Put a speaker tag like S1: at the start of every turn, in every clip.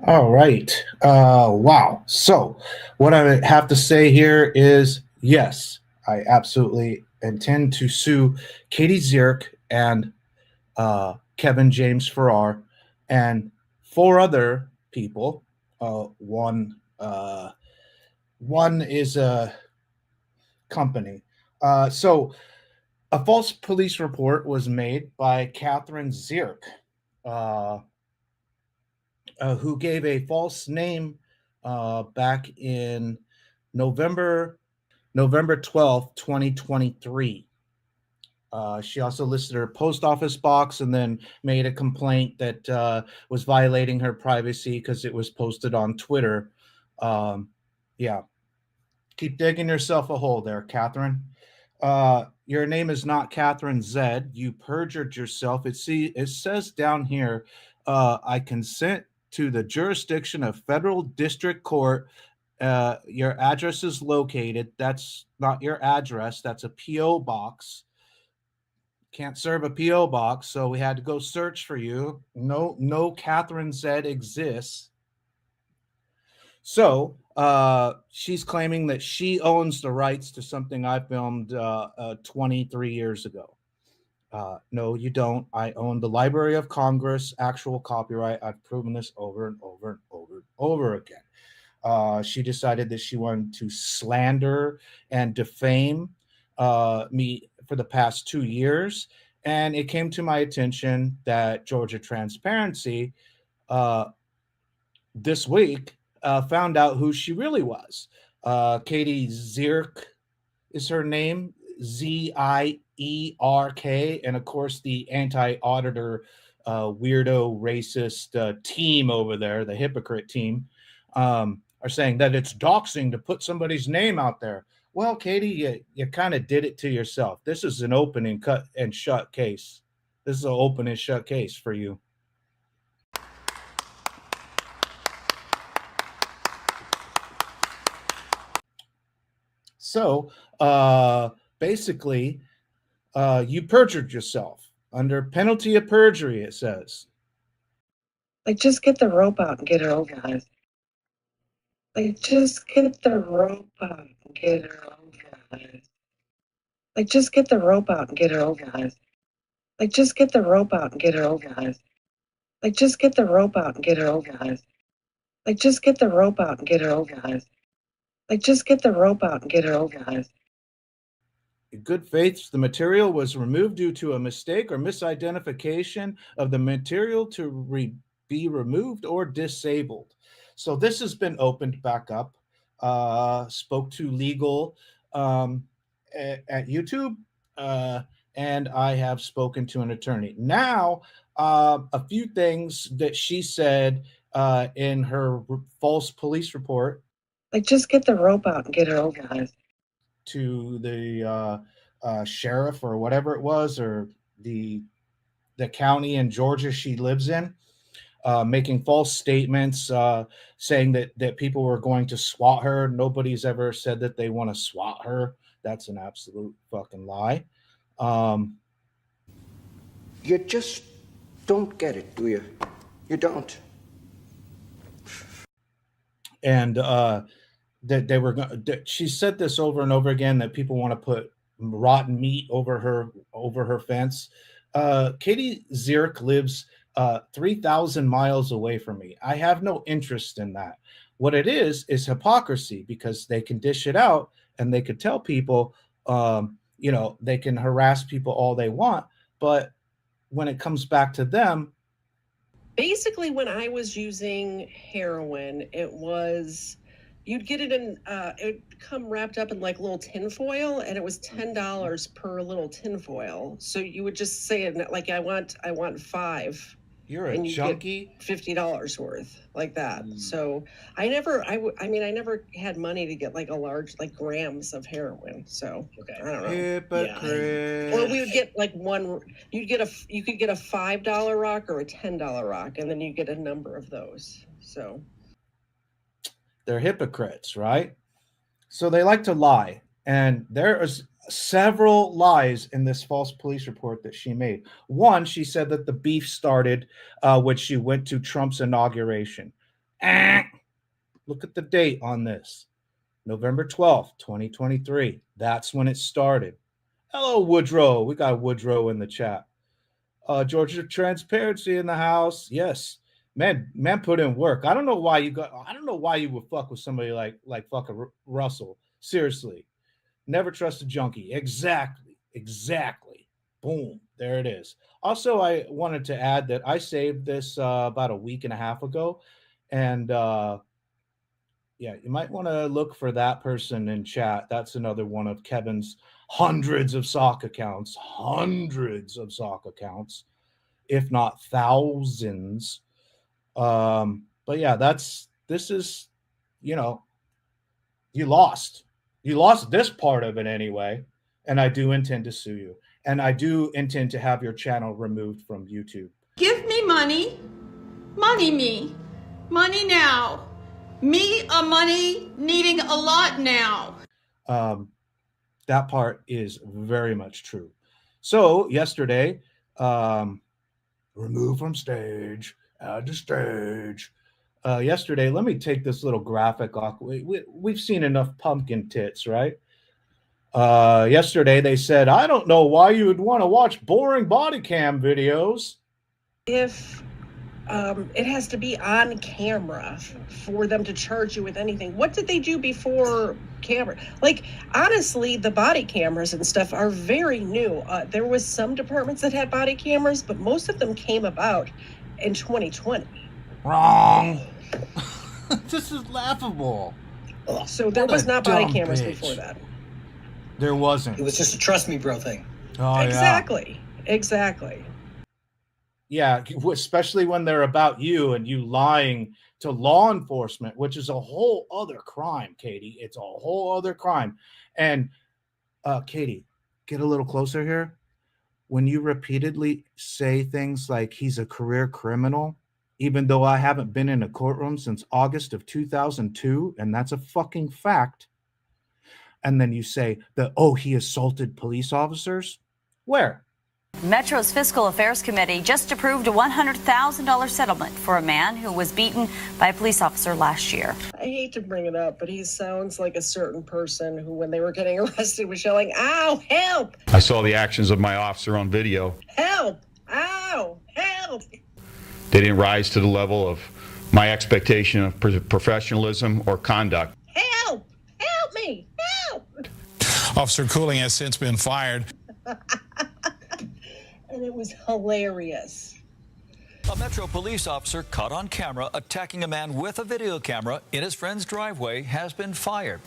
S1: All right. Wow. So, what I have to say here is yes, I absolutely intend to sue Katie Zierk and Kevin James Farrar and four other people. One is a company. So, a false police report was made by Catherine Zierk, uh, who gave a false name back in November November 12th, 2023. She also listed her post office box and then made a complaint that was violating her privacy because it was posted on Twitter. Um, yeah, keep digging yourself a hole there, Catherine. Your name is not Catherine Zed. You perjured yourself. It says down here, I consent to the jurisdiction of federal district court. Your address is located. That's not your address. That's a PO box. Can't serve a PO box, so we had to go search for you. No Catherine Zed exists. So she's claiming that she owns the rights to something I filmed 23 years ago. No, you don't. I own the Library of Congress, actual copyright. I've proven this over and over and over and over again. She decided that she wanted to slander and defame me for the past 2 years. And it came to my attention that Georgia Transparency uh, this week found out who she really was. Katie Zierk is her name, Zierk. And of course, the anti auditor, weirdo, racist team over there, the hypocrite team, are saying that it's doxing to put somebody's name out there. Well, Katie, you kind of did it to yourself. This is an open and cut and shut case. This is an open and shut case for you. So basically, you perjured yourself under penalty of perjury, it says.
S2: Like, just get the rope out and get it over with. Like, just get the rope out and get it over with. Like, just get the rope out and get it over with. Like, just get the rope out and get it over with. Like, just get the rope out and get it over with. Like, just get the rope out and get it over with. Like, just get the rope out and get it over with.
S1: In good faith, the material was removed due to a mistake or misidentification of the material to be removed or disabled. So this has been opened back up. Spoke to legal at YouTube, uh, and I have spoken to an attorney. Now, a few things that she said in her false police report.
S2: Like, just get the rope out and get it over with.
S1: To the sheriff or whatever it was, or the county in Georgia she lives in, making false statements, saying that people were going to swat her. Nobody's ever said that they want to swat her. That's an absolute fucking lie. Um,
S3: You just don't get it, do you? You don't.
S1: and that they were going. She said this over and over again that people want to put rotten meat over her fence. Katie Zierk lives 3,000 miles away from me. I have no interest in that. What it is hypocrisy, because they can dish it out and they could tell people, they can harass people all they want, but when it comes back to them.
S4: Basically, when I was using heroin, you'd get it in, it would come wrapped up in like little tinfoil, and it was $10 per little tinfoil. So you would just say it like, I want 5.
S1: You're a
S4: and you
S1: junkie.
S4: get $50 worth, like that. So I never had money to get like a large, like grams of heroin. So I don't know.
S1: Hypocrite.
S4: Or we would get like you could get a $5 rock or a $10 rock, and then you get a number of those. So
S1: they're hypocrites, right? So they like to lie. And there is several lies in this false police report that she made. One, she said that the beef started when she went to Trump's inauguration. Look at the date on this. November 12th, 2023. That's when it started. Hello, Woodrow. We got Woodrow in the chat. Georgia Transparency in the house. Yes. Man put in work. I don't know why you would fuck with somebody like fucking Russell. Seriously. Never trust a junkie. Exactly. Boom. There it is. Also, I wanted to add that I saved this about a week and a half ago. And yeah, you might want to look for that person in chat. That's another one of Kevin's hundreds of sock accounts, if not thousands. But yeah, this is, you know, you lost this part of it anyway. And I do intend to sue you. And I do intend to have your channel removed from YouTube.
S5: Give me money. Money now. Me a money needing a lot now.
S1: That part is very much true. So yesterday, removed from stage, add to stage. Yesterday, let me take this little graphic off. We've seen enough pumpkin tits, right? Yesterday they said, I don't know why you would want to watch boring body cam videos.
S4: If it has to be on camera for them to charge you with anything. What did they do before camera? Like, honestly, the body cameras and stuff are very new. There was some departments that had body cameras, but most of them came about in 2020.
S1: Wrong. This is laughable.
S4: So there was not body cameras before that.
S1: There wasn't.
S6: It was just a trust me bro thing.
S1: Oh,
S4: Exactly.
S1: Yeah, especially when they're about you and you lying to law enforcement, which is a whole other crime, Katie. It's a whole other crime. And Katie, get a little closer here. When you repeatedly say things like he's a career criminal, even though I haven't been in a courtroom since August of 2002, and that's a fucking fact. And then you say that, oh, he assaulted police officers. Where?
S7: Metro's Fiscal Affairs Committee just approved a $100,000 settlement for a man who was beaten by a police officer last year.
S4: I hate to bring it up, but he sounds like a certain person who, when they were getting arrested, was yelling, "Ow, help!"
S8: I saw the actions of my officer on video.
S4: Help! Ow! Help!
S8: They didn't rise to the level of my expectation of professionalism or conduct.
S4: Help! Help me! Help!
S9: Officer Cooling has since been fired.
S4: And it was hilarious.
S10: A Metro police officer caught on camera attacking a man with a video camera in his friend's driveway has been fired.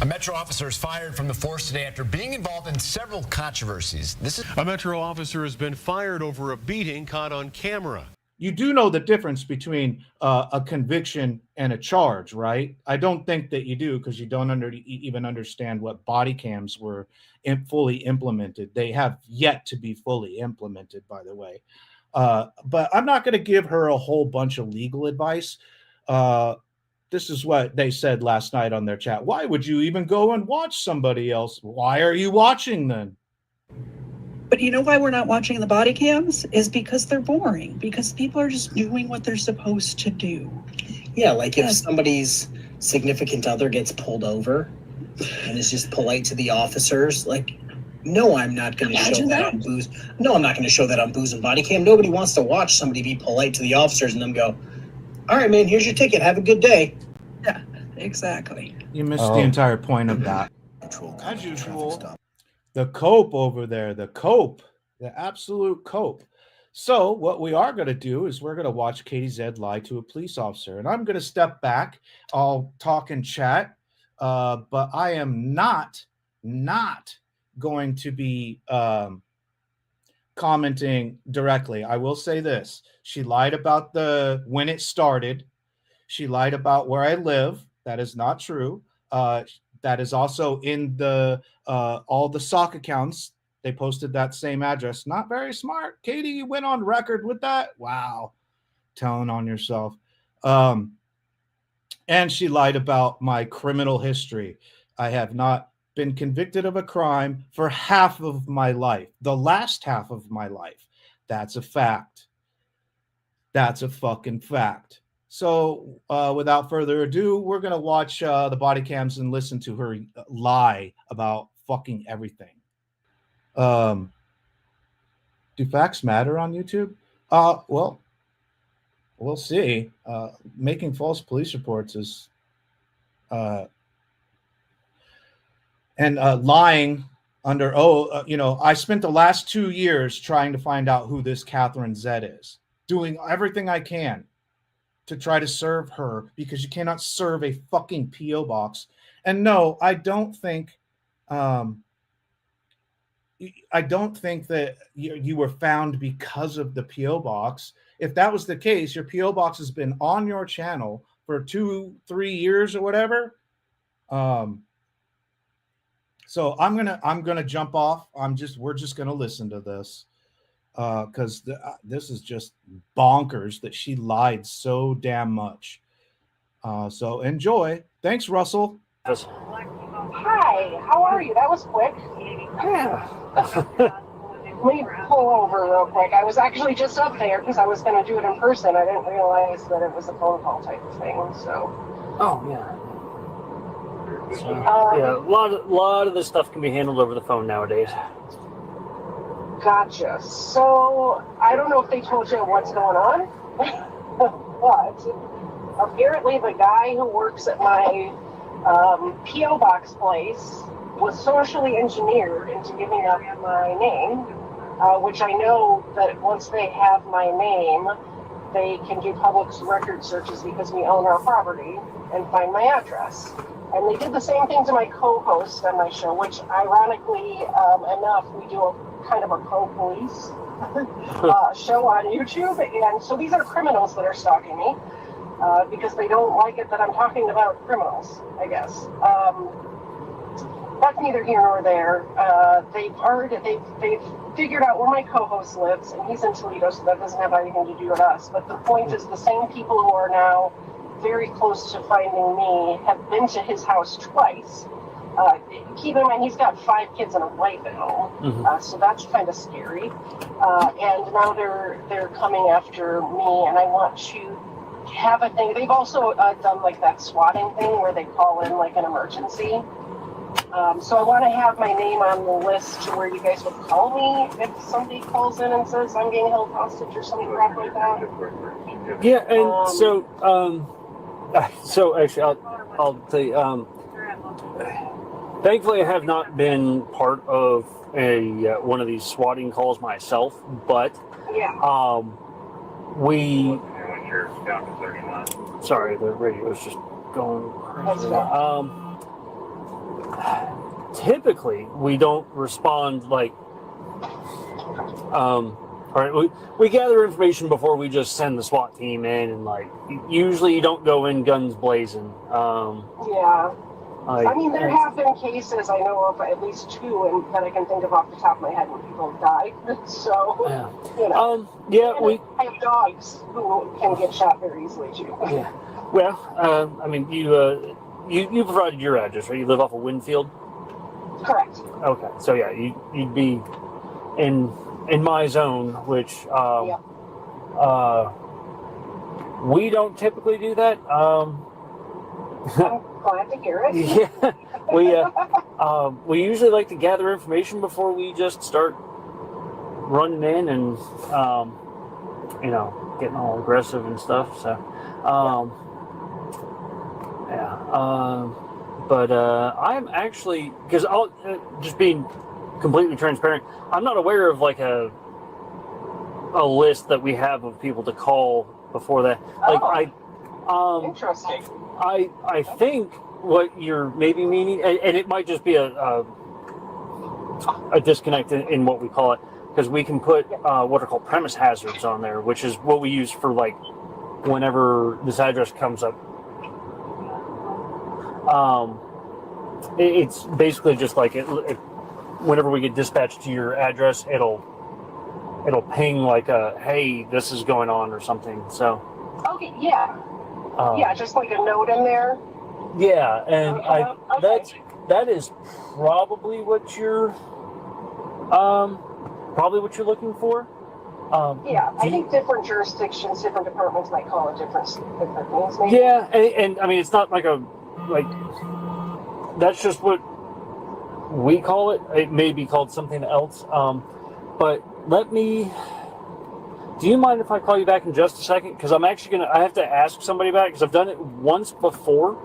S11: A Metro officer is fired from the force today after being involved in several controversies.
S12: A Metro officer has been fired over a beating caught on camera.
S1: You do know the difference between a conviction and a charge, right? I don't think that you do, because you don't even understand what body cams were fully implemented. They have yet to be fully implemented, by the way. But I'm not going to give her a whole bunch of legal advice. This is what they said last night on their chat. Why would you even go and watch somebody else? Why are you watching then?
S13: But you know why we're not watching the body cams? Is because they're boring. Because people are just doing what they're supposed to do.
S6: Yeah, like if somebody's significant other gets pulled over and is just polite to the officers, like, no, I'm not going to show that on booze. No, I'm not going to show that on booze and body cam. Nobody wants to watch somebody be polite to the officers and them go, all right, man, here's your ticket. Have a good day.
S13: Yeah, exactly.
S1: You missed the entire point of that. As usual. The cope over there, the absolute cope. So what we are going to do is we're going to watch Ktzed lie to a police officer. And I'm going to step back. I'll talk and chat. But I am not going to be commenting directly. I will say this. She lied about when it started. She lied about where I live. That is not true. That is also in all the sock accounts. They posted that same address. Not very smart. Katie, you went on record with that? Wow. Telling on yourself. And she lied about my criminal history. I have not been convicted of a crime for half of my life. The last half of my life. That's a fact. That's a fucking fact. So without further ado, we're going to watch the body cams and listen to her lie about fucking everything. Do facts matter on YouTube? Well, we'll see. Making false police reports is and lying under I spent the last 2 years trying to find out who this Ktzed is, doing everything I can to try to serve her, because you cannot serve a fucking PO box. And no, I don't think that you were found because of the PO box. If that was the case, your PO box has been on your channel for 2-3 years or whatever. So I'm gonna jump off. We're just gonna listen to this because this is just bonkers that she lied so damn much. So enjoy. Thanks, Russell.
S14: Hi, how are you? That was quick. Yeah. Let me pull over real quick. I was actually just up there because I was going to do it in person. I didn't realize that it was a phone call type of thing. So.
S15: Oh yeah. So, yeah, a lot of this stuff can be handled over the phone nowadays.
S14: Gotcha. So I don't know if they told you what's going on, but apparently the guy who works at my PO box place was socially engineered into giving up my name, which I know that once they have my name, they can do public record searches because we own our property and find my address. And they did the same thing to my co-host on my show, which ironically enough, we do a kind of a pro-police show on YouTube. And so these are criminals that are stalking me because they don't like it that I'm talking about criminals, I guess. That's neither here nor there. They've figured out where my co-host lives, and he's in Toledo, so that doesn't have anything to do with us. But the point is, the same people who are now very close to finding me have been to his house twice. Keep in mind, he's got 5 kids and a wife at home, so that's kind of scary. And now they're coming after me, and I want to have a thing. They've also done like that swatting thing where they call in like an emergency. So I want to have my name on the list to where you guys would call me if somebody calls in and says I'm being held hostage or something crap like that.
S15: Yeah, and so actually, I'll tell you. Thankfully, I have not been part of one of these swatting calls myself, but we. Sorry, the radio's just going crazy. Typically, we don't respond like. All right, we gather information before we just send the SWAT team in, and like usually you don't go in guns blazing.
S14: I mean, there have been cases I know of, at least 2, that I can think of off the top of my head, when people have died. So, you know. I have dogs who can get shot very easily too.
S15: Yeah. Well, I mean, you provided your address, right? You live off of Winfield.
S14: Correct.
S15: Okay, so yeah, you'd be in my zone, which we don't typically do that.
S14: I'm glad to hear it.
S15: We usually like to gather information before we just start running in and getting all aggressive and stuff. So but I'm actually, because I'll just being completely transparent, I'm not aware of like a list that we have of people to call before that. Like
S14: interesting.
S15: I think what you're maybe meaning, and it might just be a disconnect in what we call it, because we can put what are called premise hazards on there, which is what we use for like whenever this address comes up. It's basically just like whenever we get dispatched to your address, it'll ping like hey, this is going on or something. So.
S14: Okay. Yeah. Just like a note in there.
S15: Yeah, and that is probably what you're looking for.
S14: Yeah, I think different jurisdictions, different departments might call it different things. Maybe.
S15: Yeah, and I mean, it's not like that's just what we call it. It may be called something else. But do you mind if I call you back in just a second? Because I'm actually I have to ask somebody about it because I've done it once before.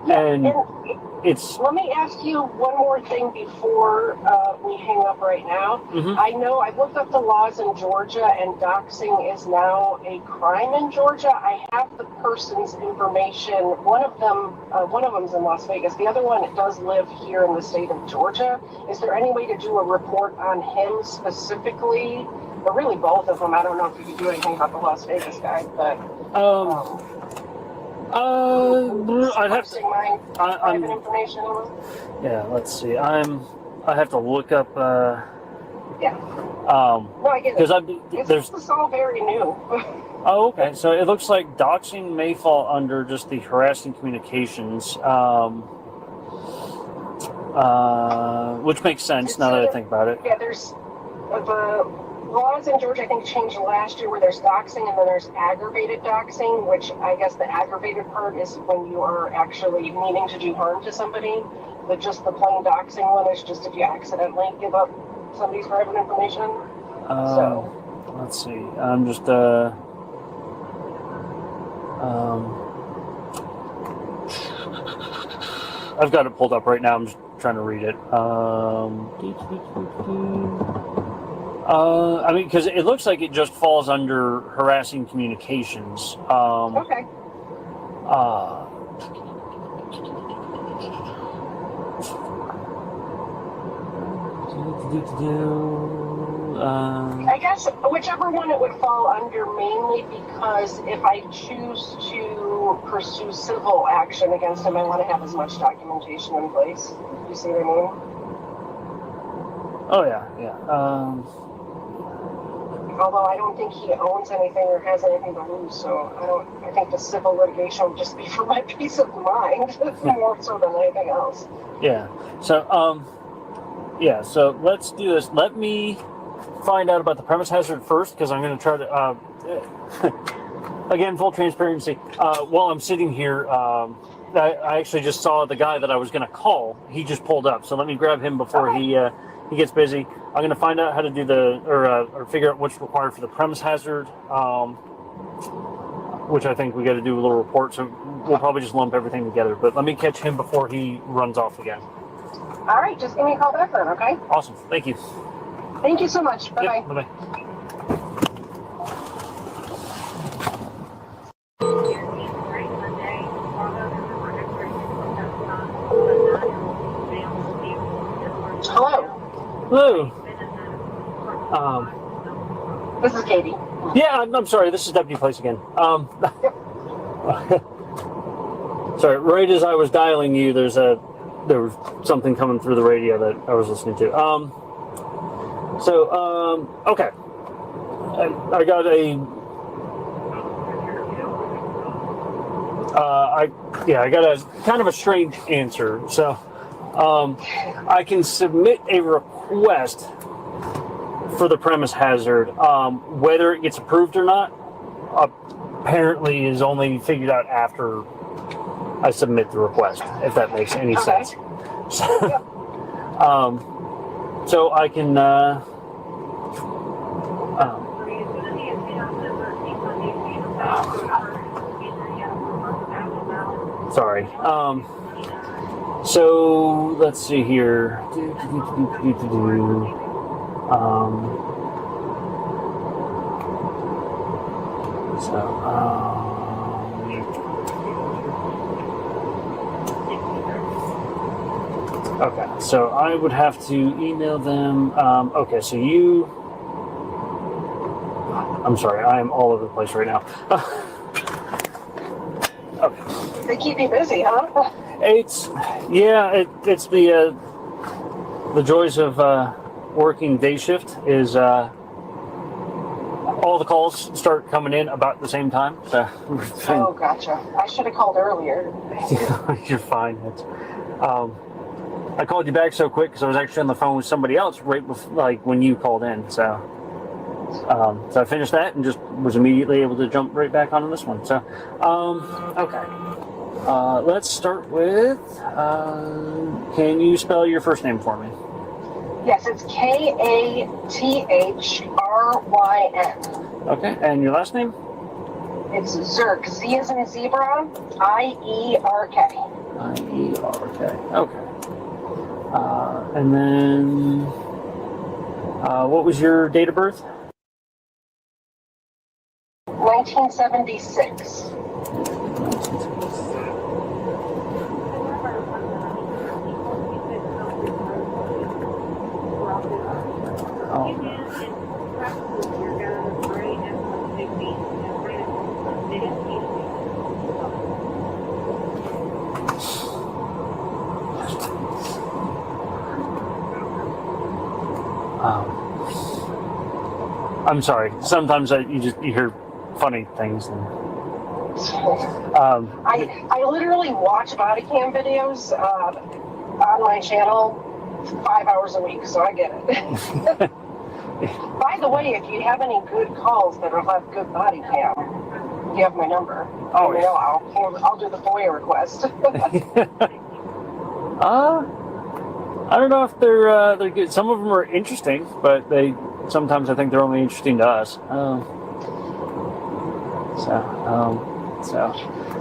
S15: And
S14: let me ask you one more thing before we hang up right now.
S15: Mm-hmm.
S14: I know I've looked up the laws in Georgia, and doxing is now a crime in Georgia. I have the person's information. One of them's in Las Vegas. The other one does live here in the state of Georgia. Is there any way to do a report on him specifically, or really both of them? I don't know if you can do anything about the Las Vegas guy, but.
S15: I'd have to.
S14: Private information.
S15: Yeah, let's see. I have to look up.
S14: Yeah. No, I get it.
S15: Because
S14: this is all very new.
S15: Oh, okay. So it looks like doxing may fall under just the harassing communications, which makes sense now that I think about it.
S14: Yeah, there's the laws in Georgia, I think, changed last year where there's doxing and then there's aggravated doxing, which I guess the aggravated part is when you are actually meaning to do harm to somebody. But just the plain doxing one is just if you accidentally give up somebody's private information.
S15: Let's see. I'm just I've got it pulled up right now. I'm just trying to read it. I mean, because it looks like it just falls under harassing communications.
S14: Okay. I guess whichever one it would fall under, mainly because if I choose to pursue civil action against him, I want to have as much documentation in place. You see what I mean?
S15: Oh yeah.
S14: Although I don't think he owns anything or has anything to lose, so I think the civil litigation would just be for my peace of mind more so than anything else.
S15: Yeah. So so let's do this. Let me find out about the premise hazard first, because I'm going to try to again, full transparency. While I'm sitting here, I actually just saw the guy that I was going to call. He just pulled up, so let me grab him before he gets busy. I'm going to find out how to do or figure out what's required for the premise hazard, which I think we got to do a little report. So we'll probably just lump everything together. But let me catch him before he runs off again.
S14: All right, just give me a call back then, okay?
S15: Awesome. Thank you.
S14: Thank you so much. Bye bye.
S15: Yep, bye bye.
S14: Hello.
S15: Hello.
S14: This is Katie.
S15: Yeah, I'm sorry. This is Deputy Place again. Sorry. Right as I was dialing you, there was something coming through the radio that I was listening to. Okay. I got I got a kind of a strange answer. So, I can submit a request for the premise hazard. Whether it gets approved or not, apparently is only figured out after I submit the request, if that makes any sense. So I can sorry. So let's see here. Okay, so I would have to email them. Okay, so I'm sorry, I am all over the place right now. Okay.
S14: They keep you busy, huh?
S15: It's the joys of working day shift is all the calls start coming in about the same time. So
S14: oh, gotcha. I should have called earlier.
S15: You're fine. I called you back so quick because I was actually on the phone with somebody else right before, like when you called in. So So I finished that and just was immediately able to jump right back onto this one. So, okay. Let's start with, can you spell your first name for me?
S14: Yes, it's Kathryn.
S15: Okay, and your last name?
S14: It's Zerk. Z as in zebra, I-E-R-K.
S15: I-E-R-K, okay. And then, what was your date of birth?
S14: 1976.
S15: I'm sorry. Sometimes you hear funny things. And,
S14: I literally watch body cam videos on my channel 5 hours a week, so I get it. By the way, if you have any good calls that will have good body cam, you have my number.
S15: Oh,
S14: you know, I'll do the FOIA request.
S15: I don't know if they're good. Some of them are interesting, but sometimes I think they're only interesting to us. So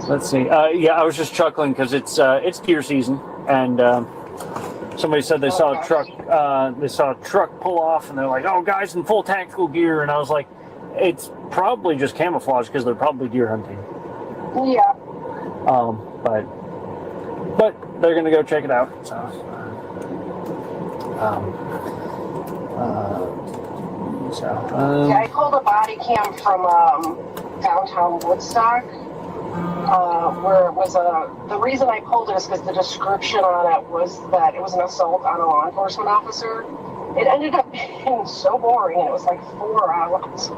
S15: let's see. Yeah, I was just chuckling because it's deer season, and somebody said they saw a truck. They saw a truck pull off, and they're like, "Oh, guys in full tactical gear," and I was like, "It's probably just camouflage because they're probably deer hunting."
S14: Yeah.
S15: But they're gonna go check it out. So.
S14: Yeah, I pulled a body cam from downtown Woodstock, where it was the reason I pulled it is because the description on it was that it was an assault on a law enforcement officer. It ended up being so boring, and it was like 4 hours.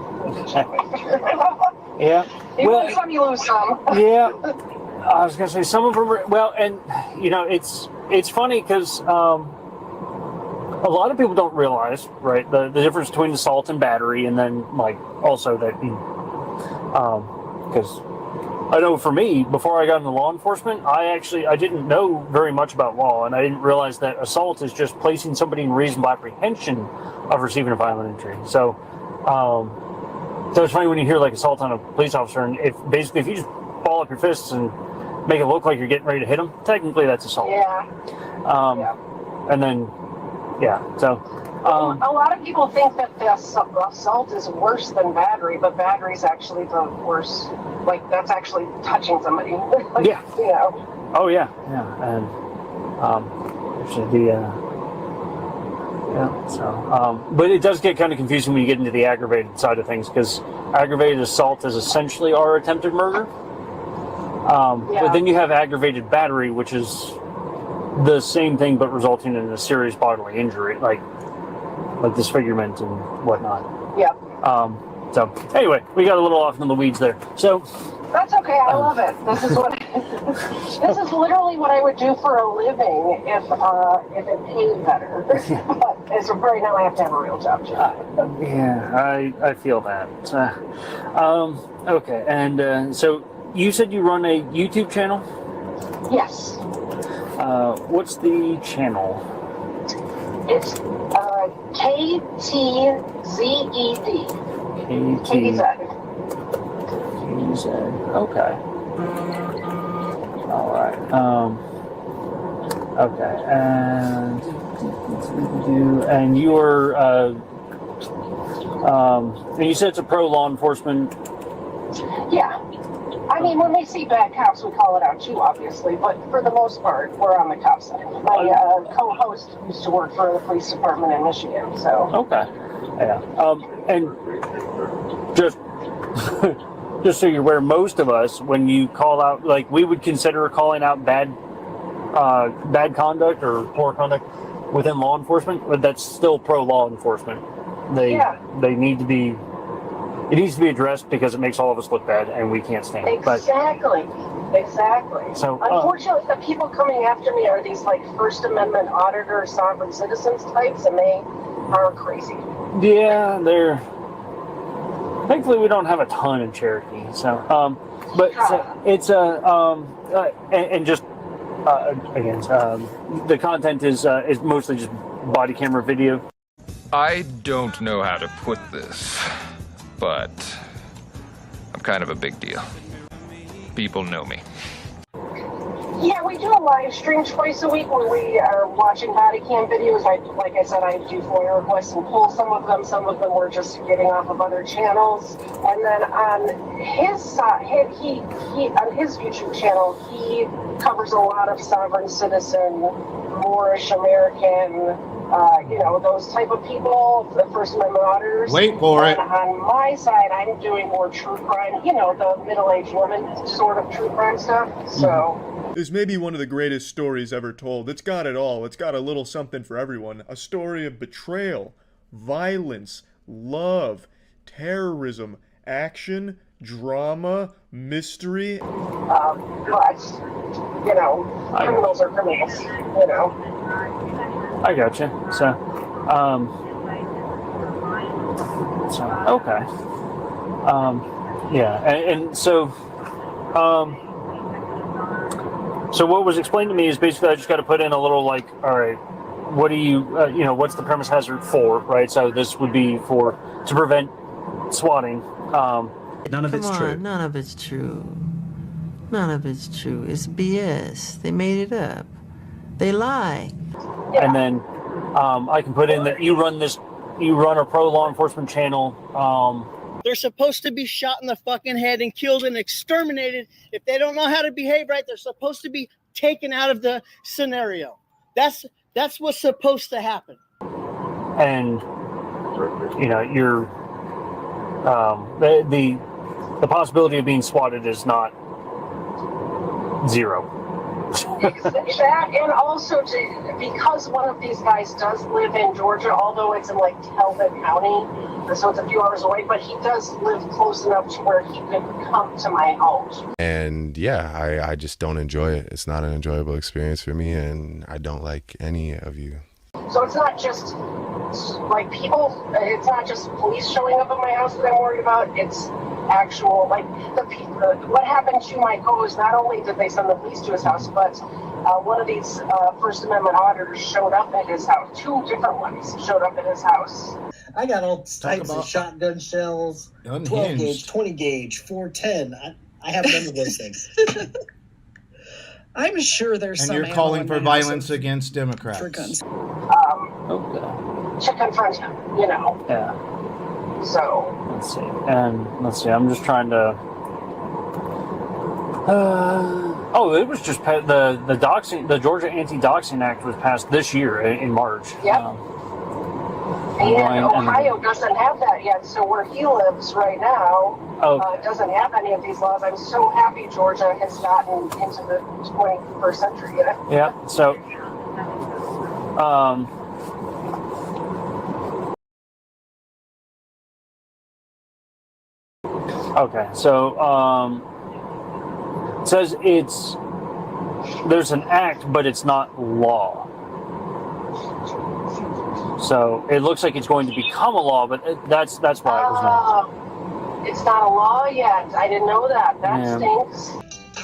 S15: Yeah.
S14: You win some, you lose some.
S15: Yeah. I was gonna say some of them are, well, and you know, it's funny because a lot of people don't realize, right, the difference between assault and battery, and then like also that because I know for me, before I got into law enforcement, I didn't know very much about law, and I didn't realize that assault is just placing somebody in reasonable apprehension of receiving a violent injury. So it's funny when you hear like assault on a police officer, and if you just ball up your fists and make it look like you're getting ready to hit them, technically that's assault.
S14: Yeah.
S15: And then, yeah, so.
S14: A lot of people think that the assault is worse than battery, but battery is actually the worst. Like, that's actually touching somebody. Like,
S15: yeah.
S14: You know.
S15: Oh, yeah, yeah. And there should be, but it does get kind of confusing when you get into the aggravated side of things, because aggravated assault is essentially our attempted murder. But then you have aggravated battery, which is the same thing but resulting in a serious bodily injury, like disfigurement and whatnot.
S14: Yeah.
S15: So anyway, we got a little off in the weeds there. So
S14: that's okay. I love it. This is this is literally what I would do for a living if it paid better. But as of right now, I have to have a real job.
S15: Yeah, I feel that. Okay, and so you said you run a YouTube channel?
S14: Yes.
S15: What's the channel?
S14: It's KTZED.
S15: KTZ. Okay. All right. Okay. And you were and you said it's a pro law enforcement.
S14: Yeah. I mean, when we see bad cops, we call it out too, obviously. But for the most part, we're on the cop side. My co-host used to work for the police department in Michigan, so.
S15: Okay. Yeah. And just so you're aware, most of us, when you call out, like, we would consider calling out bad conduct or poor conduct within law enforcement, but that's still pro law enforcement. They need to be. It needs to be addressed because it makes all of us look bad, and we can't stand it.
S14: Exactly. So, unfortunately, the people coming after me are these like First Amendment auditor, sovereign citizens types, and they are crazy.
S15: Yeah, they're Thankfully, we don't have a ton in Cherokee. So, but so it's and just again, the content is mostly just body camera video.
S16: I don't know how to put this, but I'm kind of a big deal. People know me.
S14: Yeah, we do a live stream twice a week where we are watching body cam videos. Like I said, I do FOIA requests and pull some of them. Some of them we're just getting off of other channels. And then on his side, he on his YouTube channel, he covers a lot of sovereign citizen, Moorish American, those type of people, the First Amendment auditors.
S1: Wait for it.
S14: And on my side, I'm doing more true crime, the middle-aged woman sort of true crime stuff. So.
S17: This may be one of the greatest stories ever told. It's got it all. It's got a little something for everyone. A story of betrayal, violence, love, terrorism, action, drama, mystery.
S14: But, criminals are criminals,
S15: I gotcha. So, okay. Yeah, and so, so what was explained to me is basically I just got to put in a little all right, what do you, what's the premise hazard for, right? So this would be to prevent swatting.
S18: None of it's true.
S19: None of it's true. None of it's true. It's BS. They made it up. They lie.
S15: And then I can put in that you run a pro law enforcement channel.
S20: They're supposed to be shot in the fucking head and killed and exterminated. If they don't know how to behave right, they're supposed to be taken out of the scenario. That's what's supposed to happen.
S15: And you're the possibility of being swatted is not zero.
S14: That, and also because one of these guys does live in Georgia, although it's in Talbot County, so it's a few hours away, but he does live close enough to where he could come to my house.
S21: And yeah, I just don't enjoy it. It's not an enjoyable experience for me, and I don't like any of you.
S14: So it's not just people, it's not just police showing up at my house that I'm worried about, it's actual, what happened to my co-host, not only did they send the police to his house, but one of these First Amendment auditors showed up at his house. 2 different ones showed up at his house.
S6: I got all types of shotgun shells,
S1: Unhinged.
S6: 12 gauge, 20 gauge, 410. I have none of those things.
S13: I'm sure there's
S1: and
S13: some.
S1: you're calling for violence against Democrats.
S13: For guns.
S14: To confront him,
S15: Yeah.
S14: So.
S15: Let's see. I'm just trying to. It was just the doxing. The Georgia Anti-Doxing Act was passed this year in March.
S14: Yep. And Ohio doesn't have that yet, so where he lives right now doesn't have any of these laws. I'm so happy Georgia has gotten into the 21st century.
S15: Yeah. So. Okay, so it says there's an act, but it's not law. So it looks like it's going to become a law, but that's why it was not.
S14: It's not a law yet. I didn't know that. That stinks.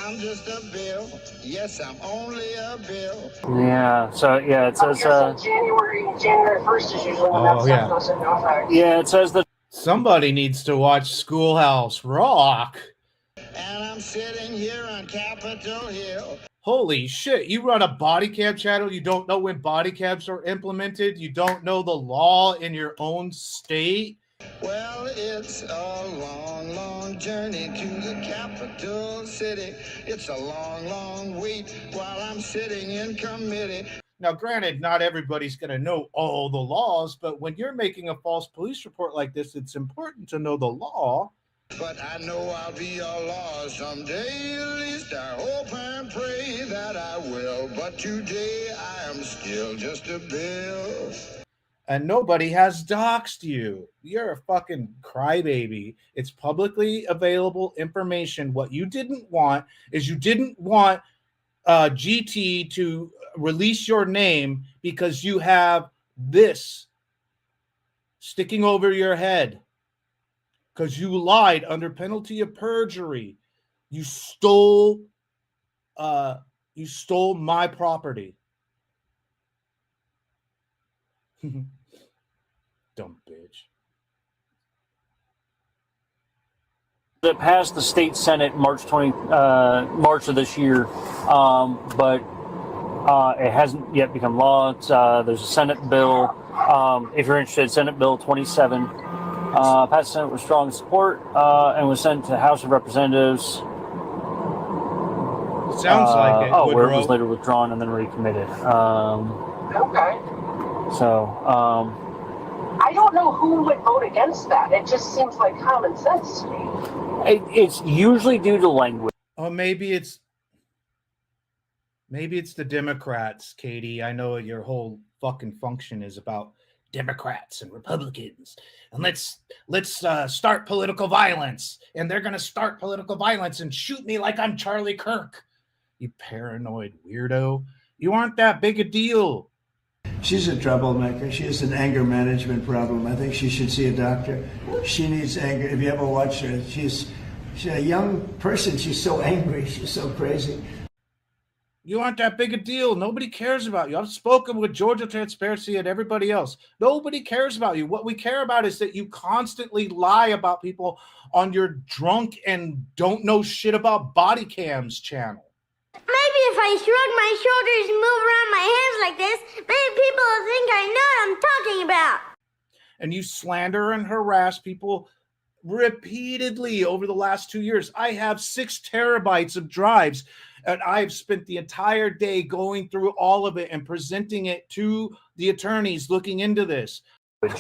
S22: I'm just a bill. Yes, I'm only a bill.
S15: Yeah. So yeah, it says
S14: January 1st is usually when that stuff goes into effect.
S15: Yeah, it says that.
S1: Somebody needs to watch Schoolhouse Rock.
S22: And I'm sitting here on Capitol Hill.
S1: Holy shit, you run a body cam channel, you don't know when body cams are implemented, you don't know the law in your own state?
S22: Well, it's a long, long journey to the capital city. It's a long, long wait while I'm sitting in committee.
S1: Now, granted, not everybody's going to know all the laws, but when you're making a false police report like this, it's important to know the law.
S22: But I know I'll be a law someday, at least I hope and pray that I will. But today I am still just a bill.
S1: And nobody has doxed you. You're a fucking crybaby. It's publicly available information. What you didn't want is you didn't want GT to release your name because you have this sticking over your head. because you lied under penalty of perjury. You stole my property. Dumb bitch.
S15: It passed the state senate March of this year, but it hasn't yet become law. There's a Senate bill. If you're interested, Senate Bill 27 passed the Senate with strong support and was sent to House of Representatives.
S1: It sounds like it.
S15: Where it was later withdrawn and then recommitted.
S14: Okay.
S15: So.
S14: I don't know who would vote against that. It just seems like common sense to me.
S15: It's usually due to language.
S1: Oh, maybe it's the Democrats, Katie. I know your whole fucking function is about Democrats and Republicans, and let's start political violence, and they're gonna start political violence and shoot me like I'm Charlie Kirk. You paranoid weirdo! You aren't that big a deal.
S2: She's a troublemaker. She has an anger management problem. I think she should see a doctor. She needs anger. If you ever watch her, she's a young person. She's so angry. She's so crazy.
S1: You aren't that big a deal. Nobody cares about you. I've spoken with Georgia Transparency and everybody else. Nobody cares about you. What we care about is that you constantly lie about people on your drunk and don't know shit about body cams channel.
S3: Maybe if I shrug my shoulders and move around my hands like this, maybe people will think I know what I'm talking about.
S1: And you slander and harass people repeatedly over the last 2 years. I have 6 terabytes of drives, and I've spent the entire day going through all of it and presenting it to the attorneys looking into this.
S15: Yeah,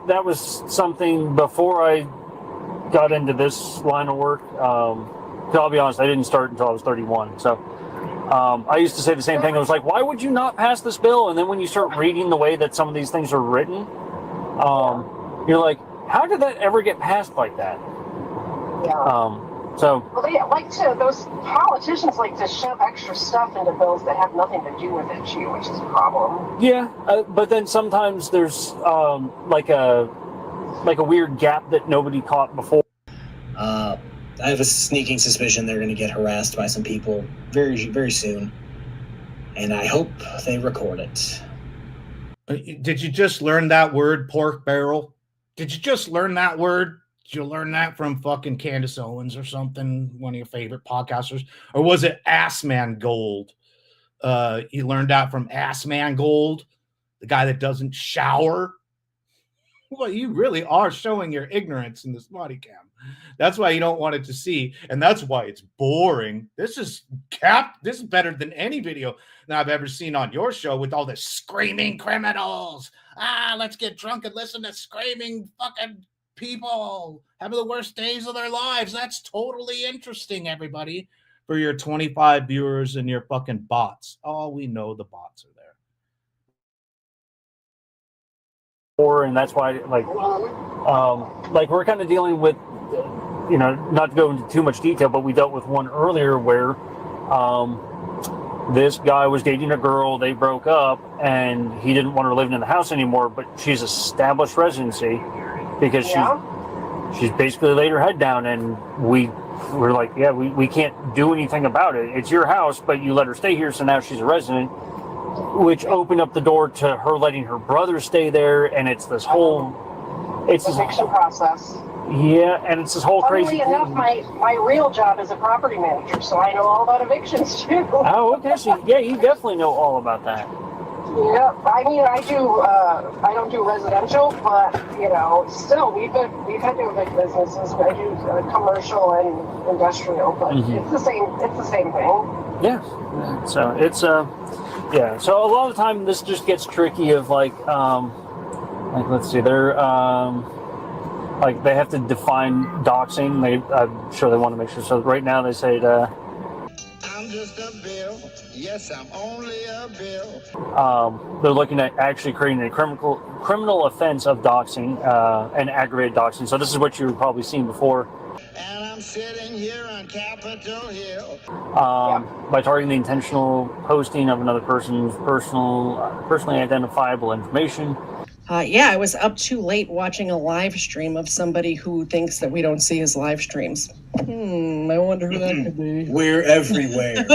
S15: that was something before I got into this line of work. I'll be honest, I didn't start until I was 31. So I used to say the same thing. I was like, why would you not pass this bill? And then when you start reading the way that some of these things are written, you're like, how did that ever get passed like that?
S14: Yeah.
S15: Well,
S14: they like to, those politicians like to shove extra stuff into bills that have nothing to do with it, too, which is a problem.
S15: Yeah, but then sometimes there's like a weird gap that nobody caught before.
S6: I have a sneaking suspicion they're going to get harassed by some people very, very soon. And I hope they record it.
S1: Did you just learn that word, pork barrel? Did you just learn that word? Did you learn that from fucking Candace Owens or something, one of your favorite podcasters? Or was it Assman Gold? You learned that from Assman Gold, the guy that doesn't shower? Well, you really are showing your ignorance in this body cam. That's why you don't want it to see, and that's why it's boring. This is better than any video that I've ever seen on your show with all the screaming criminals. Let's get drunk and listen to screaming fucking people having the worst days of their lives. That's totally interesting, everybody. For your 25 viewers and your fucking bots. Oh, we know the bots are there.
S15: And that's why, like we're kind of dealing with, not to go into too much detail, but we dealt with one earlier where this guy was dating a girl, they broke up, and he didn't want her living in the house anymore, but she's established residency because she's basically laid her head down, and we're like, we can't do anything about it. It's your house, but you let her stay here, so now she's a resident. Which opened up the door to her letting her brother stay there, and it's this whole
S14: eviction process.
S15: Yeah, and it's this whole crazy
S14: thing. Enough, my real job is a property manager, so I know all about evictions too.
S15: Oh, okay. So yeah, you definitely know all about that.
S14: Yeah, I mean, I don't do residential, but still, we've had to evict businesses. I do commercial and industrial, but it's the same thing.
S15: Yeah. So it's yeah. So a lot of the time, this just gets tricky. Of let's see, they're they have to define doxing. I'm sure they want to make sure. So right now they say
S22: I'm just a bill. Yes, I'm only a bill.
S15: They're looking at actually creating a criminal offense of doxing and aggravated doxing. So this is what you've probably seen before.
S22: And I'm sitting here on Capitol Hill.
S15: By targeting the intentional posting of another person's personally identifiable information.
S4: Yeah, I was up too late watching a live stream of somebody who thinks that we don't see his live streams. I wonder who that could be.
S6: We're everywhere,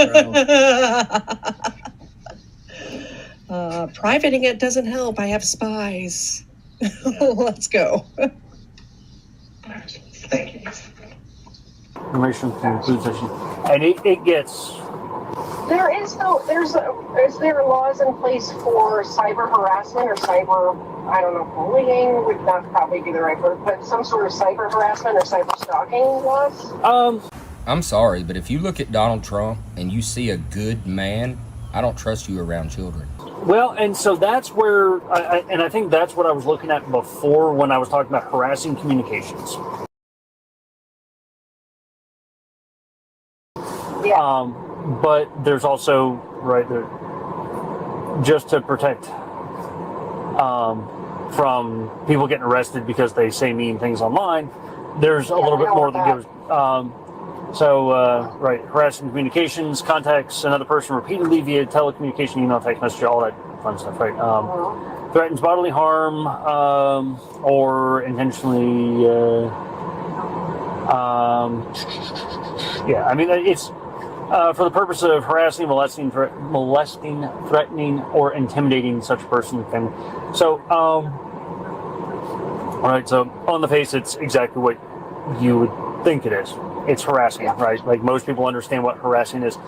S6: bro.
S4: Privating it doesn't help. I have spies. Let's go.
S6: Thank you.
S15: Information concludes session. And it gets...
S14: Is there laws in place for cyber harassment or cyber, I don't know, bullying would not probably be the right word, but some sort of cyber harassment or cyber stalking laws?
S5: I'm sorry, but if you look at Donald Trump and you see a good man, I don't trust you around children.
S15: Well, and so that's where, I think that's what I was looking at before when I was talking about harassing communications.
S14: Yeah.
S15: But there's also, right there, just to protect from people getting arrested because they say mean things online, there's a little bit more that goes. Right, harassing communications, contacts another person repeatedly via telecommunication, email, text message, all that fun stuff, right? Threatens bodily harm or intentionally. Yeah, I mean, it's. For the purpose of harassing, molesting, threatening, or intimidating such a person and family. So, all right. So on the face, it's exactly what you would think it is. It's harassing, right? Like most people understand what harassing is.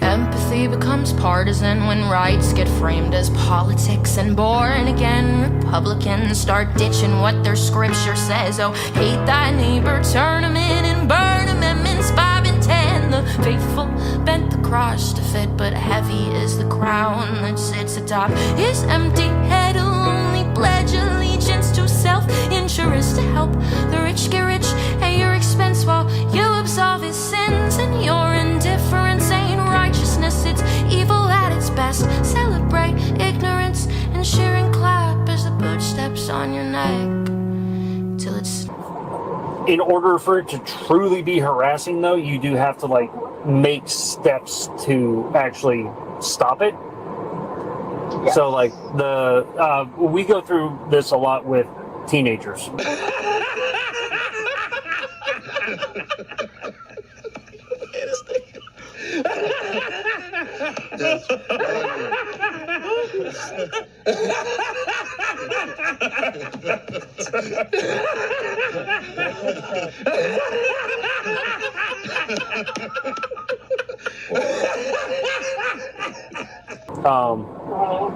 S7: Empathy becomes partisan when rights get framed as politics, and born again Republicans start ditching what their scripture says. Oh, hate thy neighbor, turn him in and burn amendments 5 and 10. The faithful bent the cross to fit, but heavy is the crown that sits atop his empty head. Who only pledge allegiance to self-interest to help the rich get rich at your expense while you absolve his sins, and your indifference ain't righteousness, it's evil at its best. Celebrate ignorance and cheer and clap as the bird steps on your neck till it's...
S15: In order for it to truly be harassing, though, you do have to like make steps to actually stop it. Yes. So like we go through this a lot with teenagers.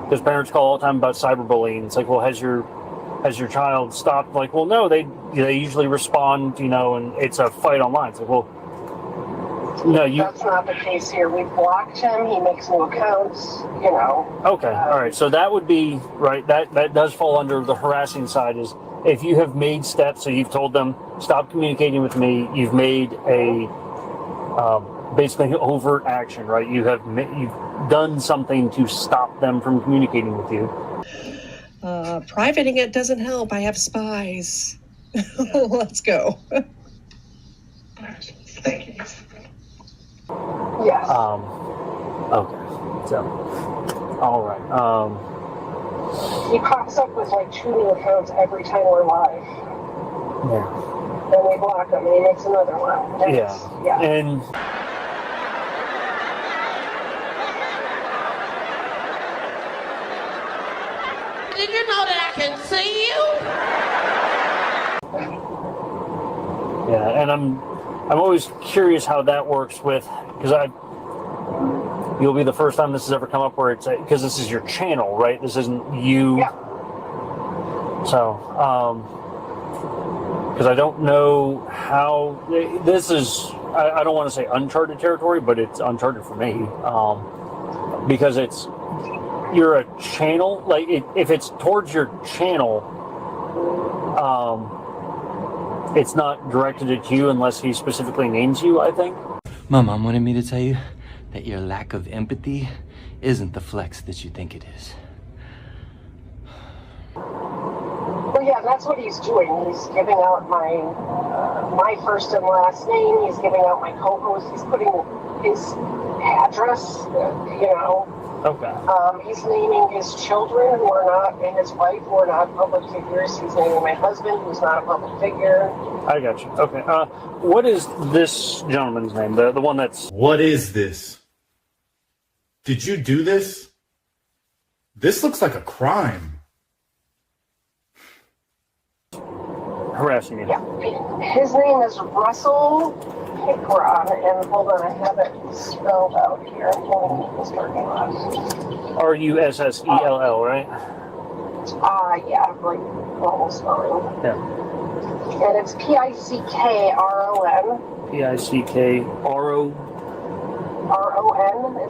S15: Because parents call all the time about cyberbullying. It's like, well, has your child stopped? Like, well, no, they usually respond, and it's a fight online. It's like, well, no,
S14: that's not the case here. We've blocked him. He makes new accounts.
S15: Okay, all right. So that would be right. That does fall under the harassing side. Is if you have made steps, so you've told them stop communicating with me. You've made a basically overt action, right? You've done something to stop them from communicating with you.
S4: Privating it doesn't help. I have spies. Let's go.
S6: Thank you.
S14: Yes.
S15: Okay. So, all right.
S14: He pops up with like 2 new accounts every time we're live.
S15: Yeah.
S14: Then we block him, and he makes another one.
S15: Yeah. And.
S7: Did you know that I can see you?
S15: Yeah, and I'm always curious how that works with, because you'll be the first time this has ever come up where it's, because this is your channel, right? This isn't you.
S14: Yeah.
S15: So, because I don't know how, this is, I don't want to say uncharted territory, but it's uncharted for me, because you're a channel, like if it's towards your channel, it's not directed at you unless he specifically names you, I think.
S18: My mom wanted me to tell you that your lack of empathy isn't the flex that you think it is.
S14: Well, yeah, that's what he's doing. He's giving out my first and last name. He's giving out my co-host. He's putting his address.
S15: Okay.
S14: He's naming his children who are not, and his wife who are not public figures. He's naming my husband, who's not a public figure.
S15: I got you. Okay. What is this gentleman's name? The one that's.
S8: What is this? Did you do this? This looks like a crime.
S15: Harassing you.
S14: Yeah. His name is Russell Pickron, and hold on, I have it spelled out here. His parking lot.
S15: Russell, right?
S14: Yeah, like normal spelling.
S15: Yeah.
S14: And it's Pickron.
S15: Pickron.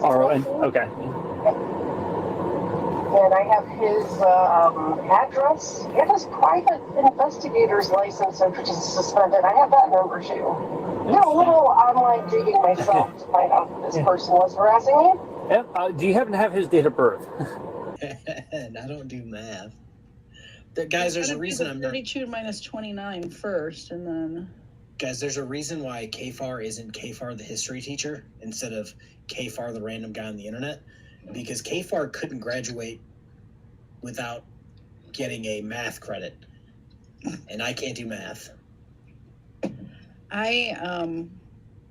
S14: RON.
S15: Okay.
S14: And I have his address and his private investigator's license, which is suspended. I have that number too. A little online digging myself to find out who this person was harassing me.
S15: Yeah. Do you happen to have his date of birth?
S6: And I don't do math. Guys, there's a reason I'm not.
S13: 32 minus 29 first, and then.
S6: Guys, there's a reason why Kfar isn't Kfar the history teacher instead of Kfar the random guy on the internet. Because Kfar couldn't graduate without getting a math credit. And I can't do math.
S13: I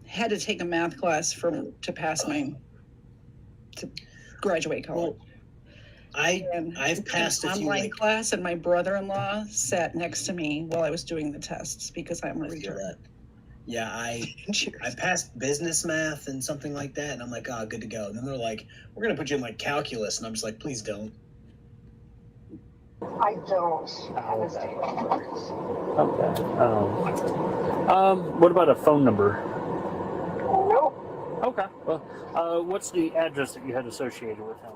S13: had to take a math class to graduate college.
S6: Well, I've passed a few
S13: online class, and my brother-in-law sat next to me while I was doing the tests because I'm a retard.
S6: Yeah, I passed business math and something like that, and I'm like, oh, good to go. And then they're like, we're gonna put you in like calculus, and I'm just like, please don't.
S14: I don't have his date of birth.
S15: Okay. What about a phone number?
S14: Nope.
S15: Okay. Well, what's the address that you had associated with him?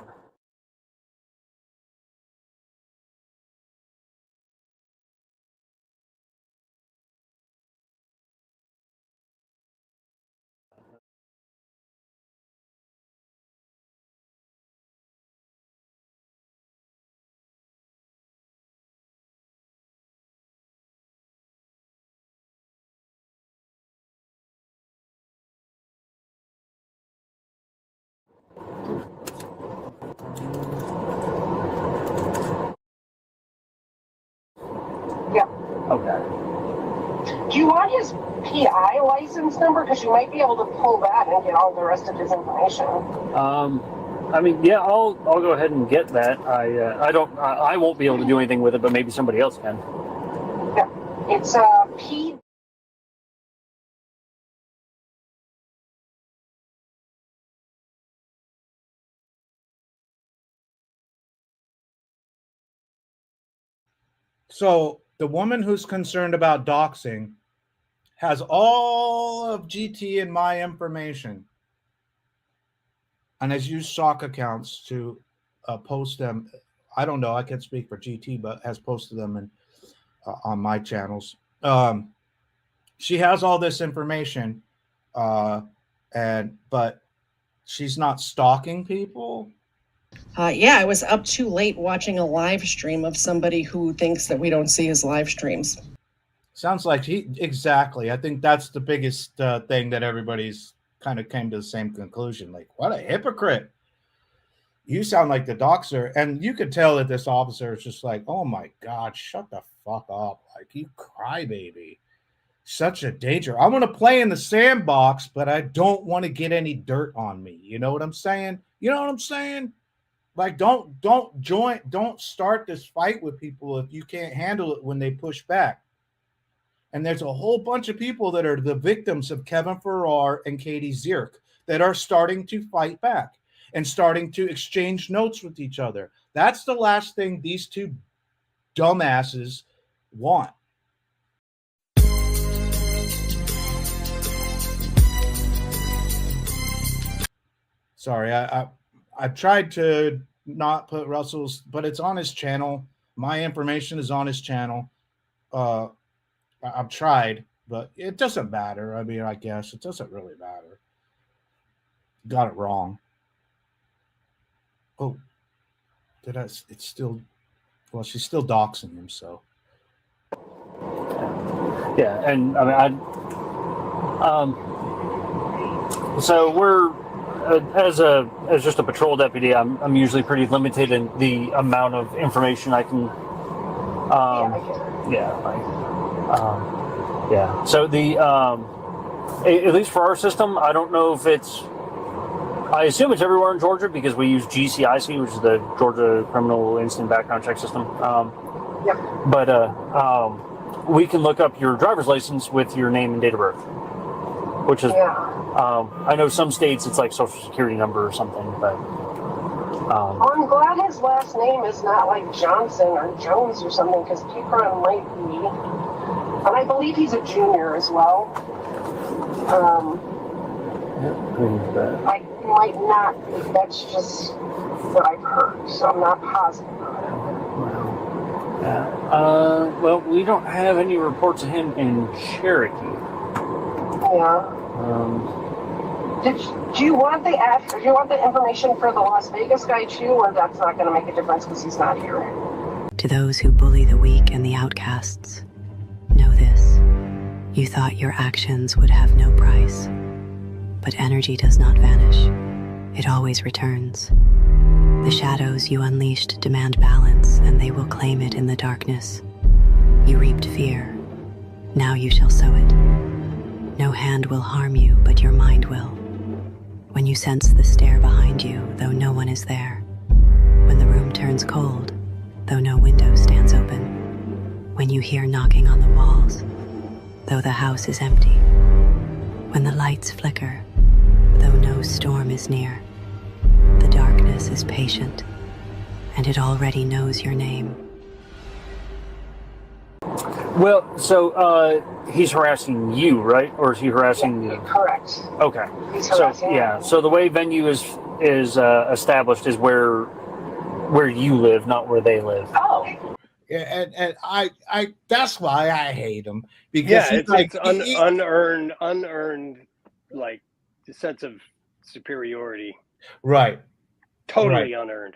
S14: Yeah.
S15: Okay.
S14: Do you want his PI license number? Because you might be able to pull that and get all the rest of his information.
S15: I mean, yeah, I'll go ahead and get that. I won't be able to do anything with it, but maybe somebody else can.
S14: Yeah. It's P.
S1: So the woman who's concerned about doxing has all of GT and my information and has used sock accounts to post them. I don't know. I can't speak for GT, but has posted them on my channels. She has all this information, but she's not stalking people.
S4: Yeah, I was up too late watching a live stream of somebody who thinks that we don't see his live streams.
S1: Sounds like exactly. I think that's the biggest thing that everybody's kind of came to the same conclusion. Like, what a hypocrite. You sound like the doxer. And you could tell that this officer is just like, oh my God, shut the fuck up. Like, you crybaby. Such a danger. I want to play in the sandbox, but I don't want to get any dirt on me. You know what I'm saying? Like, don't start this fight with people if you can't handle it when they push back. And there's a whole bunch of people that are the victims of Kevin Farrar and Katie Zierk that are starting to fight back and starting to exchange notes with each other. That's the last thing these two dumbasses want. Sorry, I tried to not put Russell's, but it's on his channel. My information is on his channel. I've tried, but it doesn't matter. I mean, I guess it doesn't really matter. Got it wrong. Oh, it's still, well, she's still doxing him, so
S15: Yeah, and I mean, so we're as just a patrol deputy, I'm usually pretty limited in the amount of information I can. So the at least for our system, I don't know if it's. I assume it's everywhere in Georgia because we use GCIC, which is the Georgia Criminal Instant Background Check System. But we can look up your driver's license with your name and date of birth, which is. I know some states it's like social security number or something, but.
S14: I'm glad his last name is not like Johnson or Jones or something, because P-Cron might be. And I believe he's a junior as well. I might not be. That's just what I've heard, so I'm not positive about it.
S15: Well, we don't have any reports of him in Cherokee.
S14: Yeah. Do you want the information for the Las Vegas guy too, or that's not going to make a difference because he's not here?
S9: To those who bully the weak and the outcasts, know this. You thought your actions would have no price. But energy does not vanish. It always returns. The shadows you unleashed demand balance, and they will claim it in the darkness. You reaped fear. Now you shall sow it. No hand will harm you, but your mind will. When you sense the stare behind you, though no one is there. When the room turns cold, though no window stands open. When you hear knocking on the walls, though the house is empty. When the lights flicker, though no storm is near. The darkness is patient, and it already knows your name.
S15: Well, so he's harassing you, right? Or is he harassing you?
S14: Correct.
S15: Okay.
S14: He's harassing
S15: you. So the way venue is established is where you live, not where they live.
S14: Oh.
S1: Yeah, and I that's why I hate him, because
S10: it's unearned like the sense of superiority.
S1: Right.
S10: Totally unearned.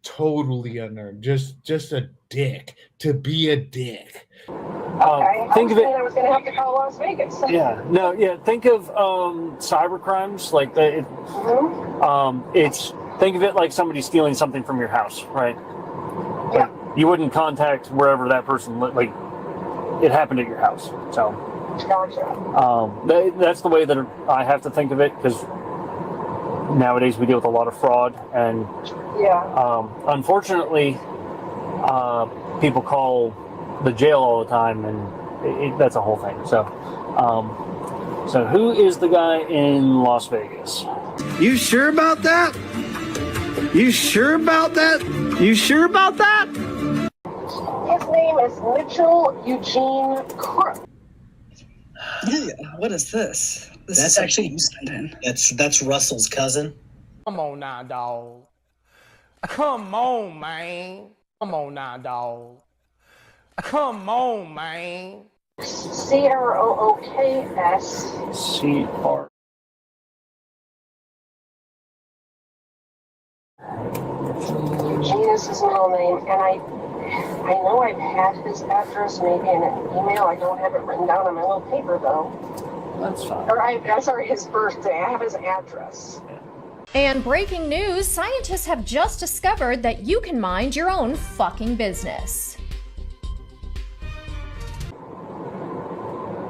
S1: Totally unearned. Just a dick to be a dick.
S15: Think of it.
S14: I was going to have to call Las Vegas.
S15: Think of cyber crimes like that. Think of it like somebody stealing something from your house, right? Like, you wouldn't contact wherever that person like it happened at your house. So that's the way that I have to think of it, because nowadays we deal with a lot of fraud, and unfortunately people call the jail all the time, and that's a whole thing. So who is the guy in Las Vegas?
S20: You sure about that? You sure about that? You sure about that?
S14: His name is Mitchell Eugene Crooks.
S6: What is this? That's actually that's Russell's cousin.
S23: Come on now, dog. Come on, man. Come on now, dog. Come on, man.
S14: CROOKS.
S15: CR.
S14: Eugene is his middle name, and I know I've had his address maybe in an email. I don't have it written down on my little paper though.
S15: That's fine.
S14: Or I'm sorry, his birthday. I have his address.
S24: And breaking news, scientists have just discovered that you can mind your own fucking business.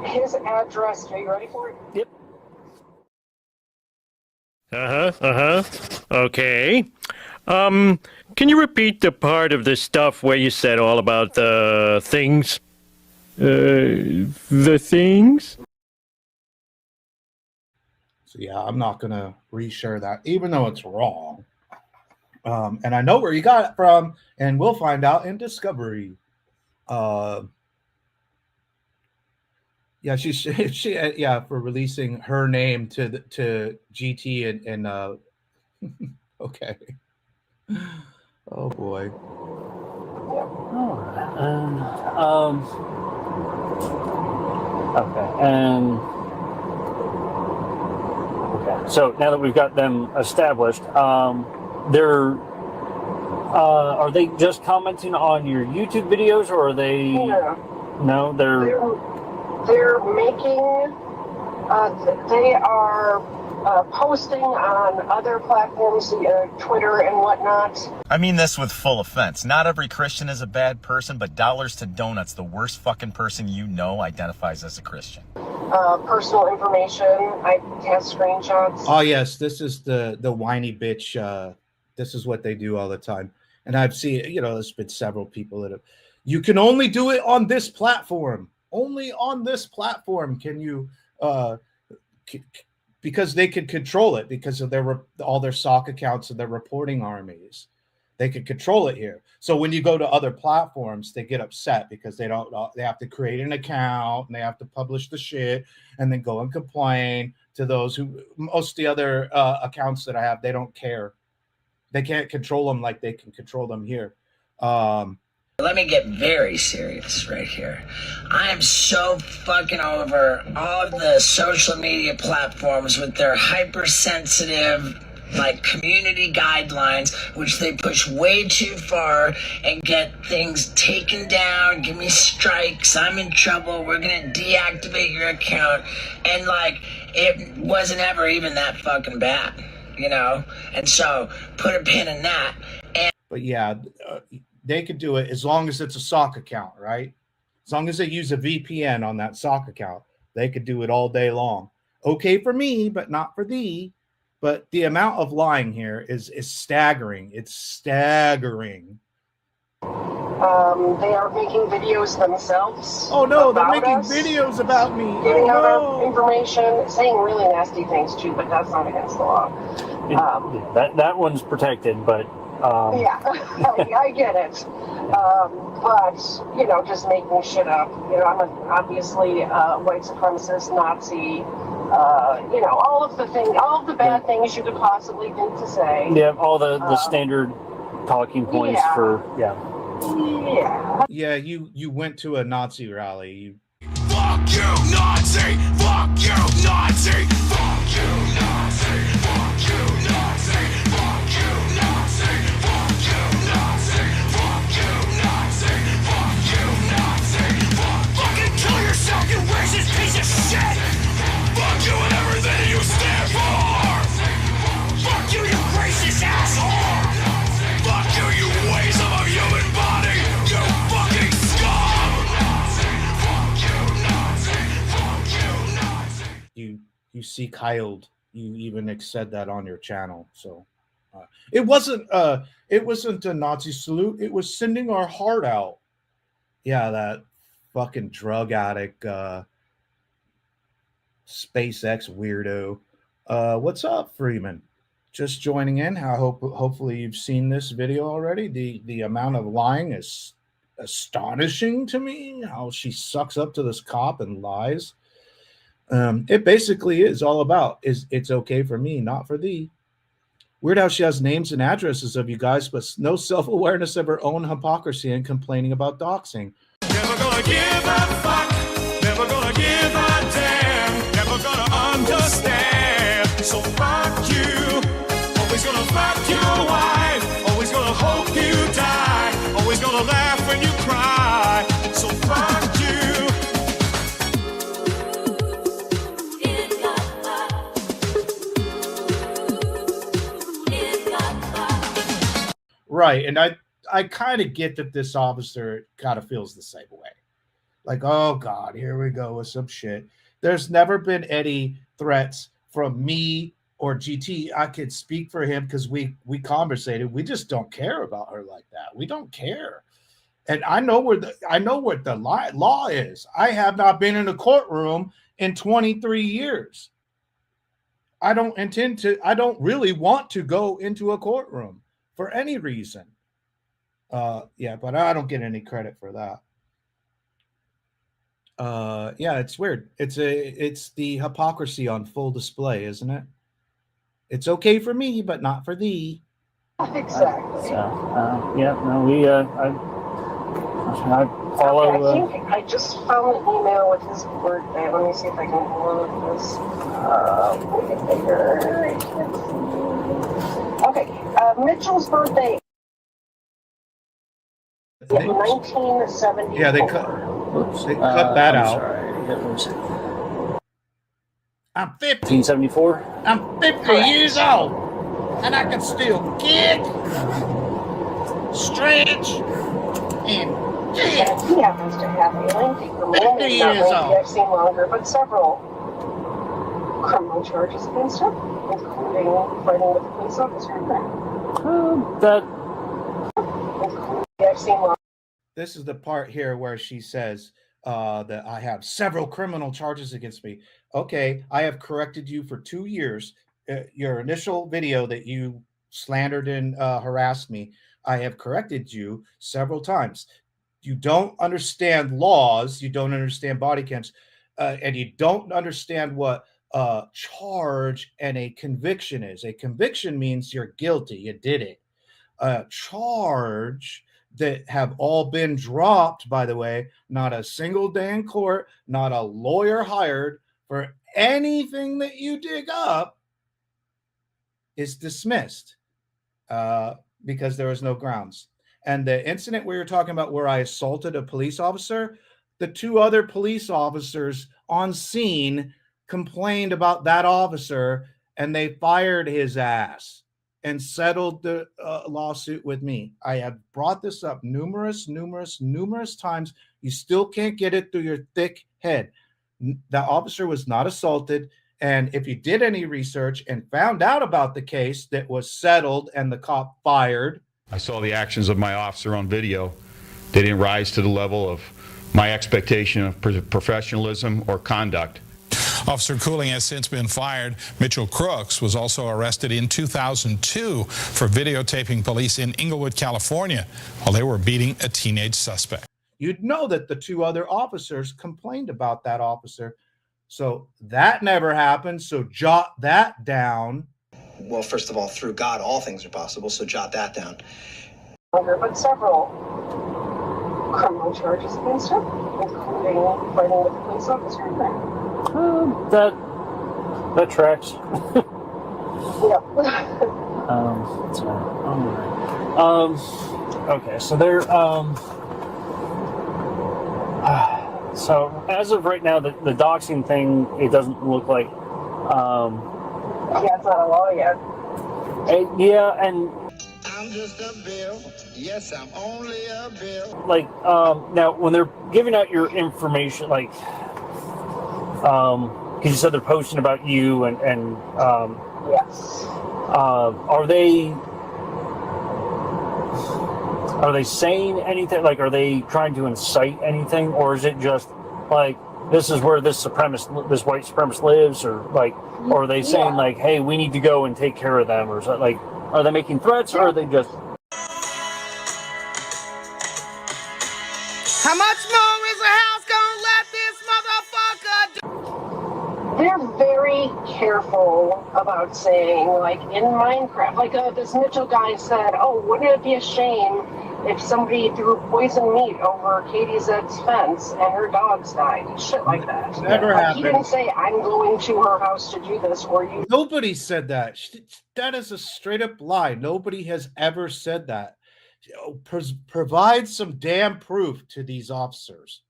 S14: His address, are you ready for it?
S23: Yep. Okay. Can you repeat the part of the stuff where you said all about the things? The things?
S1: So yeah, I'm not gonna reshare that, even though it's wrong. And I know where you got it from, and we'll find out in Discovery. Yeah, she for releasing her name to GT and okay. Oh boy.
S15: Okay. So now that we've got them established, they're are they just commenting on your YouTube videos, or are they?
S14: Yeah.
S15: No, they're
S14: they're making, they are posting on other platforms, Twitter and whatnot.
S11: I mean this with full offense. Not every Christian is a bad person, but Dollars to Donuts, the worst fucking person you know, identifies as a Christian.
S14: Personal information. I have screenshots.
S1: Oh yes, this is the whiny bitch. This is what they do all the time, and I've seen, there's been several people that have. You can only do it on this platform. Only on this platform can you, because they can control it because of all their sock accounts and their reporting armies. They can control it here. So when you go to other platforms, they get upset because they have to create an account and they have to publish the shit and then go and complain to those who, most of the other accounts that I have, they don't care. They can't control them like they can control them here.
S12: Let me get very serious right here. I am so fucking over all of the social media platforms with their hypersensitive, like, community guidelines, which they push way too far and get things taken down, give me strikes, I'm in trouble, we're gonna deactivate your account. And, like, it wasn't ever even that fucking bad, And so, put a pin in that.
S1: But yeah, they could do it as long as it's a sock account, right? As long as they use a VPN on that sock account, they could do it all day long. Okay for me, but not for thee. But the amount of lying here is staggering. It's staggering.
S14: They are making videos themselves.
S1: Oh no, they're making videos about me.
S14: Giving out our information, saying really nasty things too, but that's not against the law.
S15: That one's protected, but
S14: yeah, I get it. But just making shit up. I'm obviously a white supremacist, Nazi. All of the bad things you could possibly think to say.
S15: Yeah, all the standard talking points for
S14: Yeah.
S1: Yeah, you went to a Nazi rally.
S22: Fuck you, Nazi! Fuck you, Nazi! Fuck you, Nazi! Fuck you, Nazi! Fuck you, Nazi! Fuck you, Nazi! Fuck you, Nazi! Fuck you, Nazi! Fucking kill yourself, you racist piece of shit! Fuck you and everything you stand for! Fuck you, you racist asshole! Fuck you, you waste of a human body! You fucking scum!
S1: You seek Heiled. You even said that on your channel. So it wasn't a Nazi salute. It was sending our heart out. Yeah, that fucking drug addict SpaceX weirdo. What's up, Freeman? Just joining in. Hopefully you've seen this video already. The amount of lying is astonishing to me. How she sucks up to this cop and lies. It basically is all about it's okay for me, not for thee. Weird how she has names and addresses of you guys, but no self-awareness of her own hypocrisy and complaining about doxing.
S22: Never gonna give a fuck, never gonna give a damn, never gonna understand. So fuck you, always gonna fuck your wife, always gonna hope you die, always gonna laugh when you cry. So fuck you.
S1: Right, and I kind of get that this officer kind of feels the same way. Like, oh God, here we go with some shit. There's never been any threats from me or GT. I could speak for him because we conversated. We just don't care about her like that. We don't care. And I know what the law is. I have not been in a courtroom in 23 years. I don't really want to go into a courtroom for any reason. Yeah, but I don't get any credit for that. Yeah, it's weird. It's the hypocrisy on full display, isn't it? It's okay for me, but not for thee.
S14: Exactly.
S15: I follow.
S14: I think I just found an email with his birthday. Let me see if I can load this. Make it bigger. Okay, Mitchell's birthday. 1970.
S1: Yeah, they cut that out.
S15: was
S1: I'm 50.
S15: 1974.
S1: I'm 50 years old, and I can still kick, stretch, and kick.
S14: He happens to have a lengthy criminal, maybe not lengthy, I've seen longer, but several criminal charges against him, including fighting with a police officer. I've seen longer.
S1: This is the part here where she says that I have several criminal charges against me. Okay, I have corrected you for 2 years. Your initial video that you slandered and harassed me, I have corrected you several times. You don't understand laws, you don't understand body cams, and you don't understand what charge and a conviction is. A conviction means you're guilty, you did it. A charge that have all been dropped, by the way, not a single day in court, not a lawyer hired for anything that you dig up, is dismissed because there was no grounds. And the incident we were talking about where I assaulted a police officer, the 2 other police officers on scene complained about that officer, and they fired his ass and settled the lawsuit with me. I have brought this up numerous times. You still can't get it through your thick head. The officer was not assaulted. And if you did any research and found out about the case that was settled and the cop fired.
S16: I saw the actions of my officer on video. They didn't rise to the level of my expectation of professionalism or conduct.
S17: Officer Cooling has since been fired. Mitchell Crooks was also arrested in 2002 for videotaping police in Inglewood, California, while they were beating a teenage suspect.
S1: You'd know that the 2 other officers complained about that officer. So that never happened. So jot that down.
S6: Well, first of all, through God, all things are possible, so jot that down.
S14: But several criminal charges against him, including fighting with a police officer.
S15: That tracks.
S14: Yep.
S15: Okay, so they're so as of right now, the doxing thing, it doesn't look like
S14: yeah, it's not a law yet.
S15: Yeah, and
S22: I'm just a bill. Yes, I'm only a bill.
S15: like now when they're giving out your information, like because you said they're posting about you and
S14: yes,
S15: are they saying anything? Like, are they trying to incite anything, or is it just like this is where this white supremacist lives, or like, or are they saying like, hey, we need to go and take care of them, or is that like, are they making threats, or are they just?
S22: How much more is a house gonna let this motherfucker do?
S14: they're very careful about saying, like in Minecraft, like this Mitchell guy said, oh, wouldn't it be a shame if somebody threw poison meat over KTZ's fence and her dogs died? Shit like that.
S1: Never happened.
S14: He didn't say, I'm going to her house to do this, or you.
S1: Nobody said that. That is a straight up lie. Nobody has ever said that. Provide some damn proof to these officers.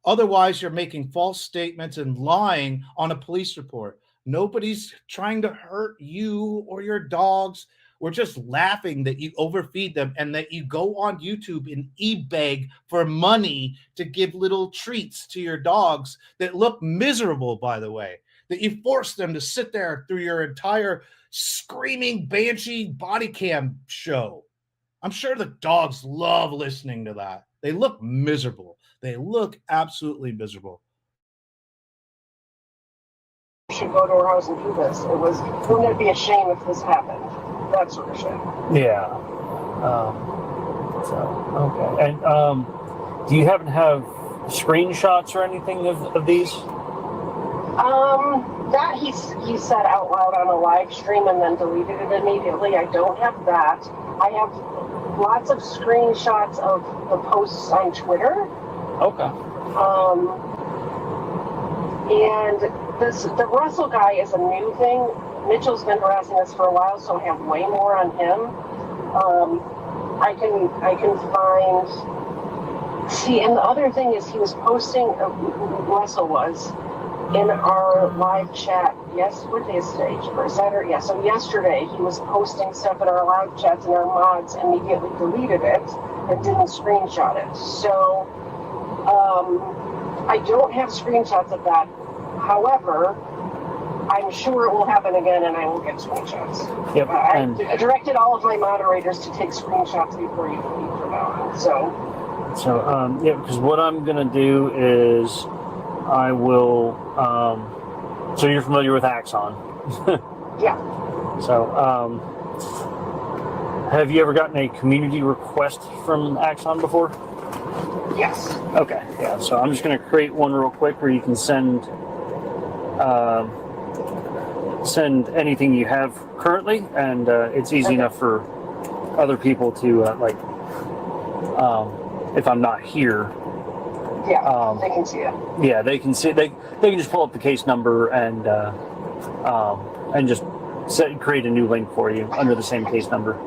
S1: Otherwise, you're making false statements and lying on a police report. Nobody's trying to hurt you or your dogs. We're just laughing that you overfeed them and that you go on YouTube and e-beg for money to give little treats to your dogs that look miserable, by the way, that you force them to sit there through your entire screaming banshee body cam show. I'm sure the dogs love listening to that. They look miserable. They look absolutely miserable.
S14: You should go to her house and do this. Wouldn't it be a shame if this happened? That sort of shit.
S15: Yeah. Okay. And do you happen to have screenshots or anything of these?
S14: That he said out loud on a live stream and then deleted it immediately. I don't have that. I have lots of screenshots of the posts on Twitter.
S15: Okay.
S14: And the Russell guy is a new thing. Mitchell's been harassing us for a while, so I have way more on him. I can find. See, and the other thing is, he was posting. Russell was in our live chat. Yes, what day is today? Or Saturday? Yeah. So yesterday he was posting stuff in our live chats, and our mods immediately deleted it and didn't screenshot it. So I don't have screenshots of that. However, I'm sure it will happen again, and I will get screenshots.
S15: Yep.
S14: I directed all of my moderators to take screenshots before you leave from now on. So
S15: yeah, because what I'm gonna do is I will. So you're familiar with Axon?
S14: Yeah.
S15: So have you ever gotten a community request from Axon before?
S14: Yes.
S15: Okay. Yeah. So I'm just gonna create one real quick where you can send anything you have currently, and it's easy enough for other people to if I'm not here.
S14: Yeah, they can see it.
S15: Yeah, they can see. They can just pull up the case number and just create a new link for you under the same case number.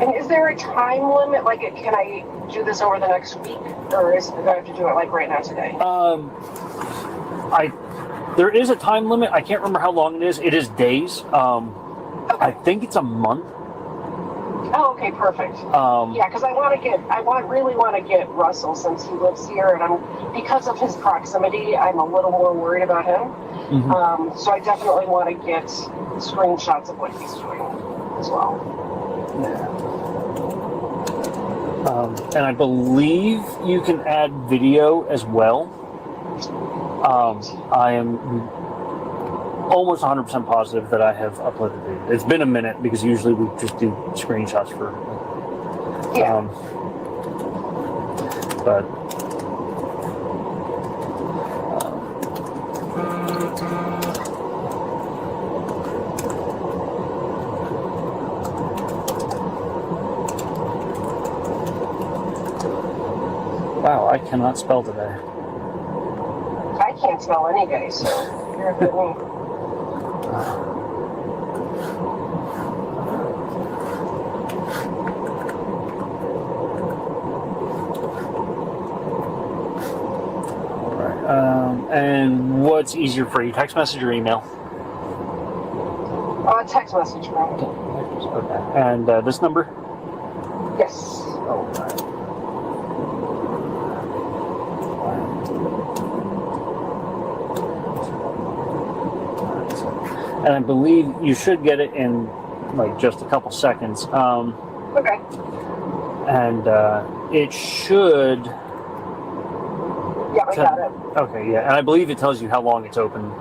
S14: And is there a time limit? Like, can I do this over the next week, or do I have to do it like right now today?
S15: There is a time limit. I can't remember how long it is. It is days. I think it's a month.
S14: Oh, okay, perfect. Yeah, because I really want to get Russell, since he lives here, and because of his proximity, I'm a little more worried about him.
S15: Mm-hmm.
S14: So I definitely want to get screenshots of what he's doing as well.
S15: And I believe you can add video as well. I am almost 100% positive that I have uploaded it. It's been a minute, because usually we just do screenshots for. But. Wow, I cannot spell today.
S14: I can't spell any day, so you're a good me.
S15: And what's easier for you, text message or email?
S14: Text message, right?
S15: Okay. And this number?
S14: Yes.
S15: Oh, and I believe you should get it in like just a couple seconds.
S14: Okay.
S15: And it should.
S14: Yeah, I got it.
S15: Okay, yeah, and I believe it tells you how long it's open.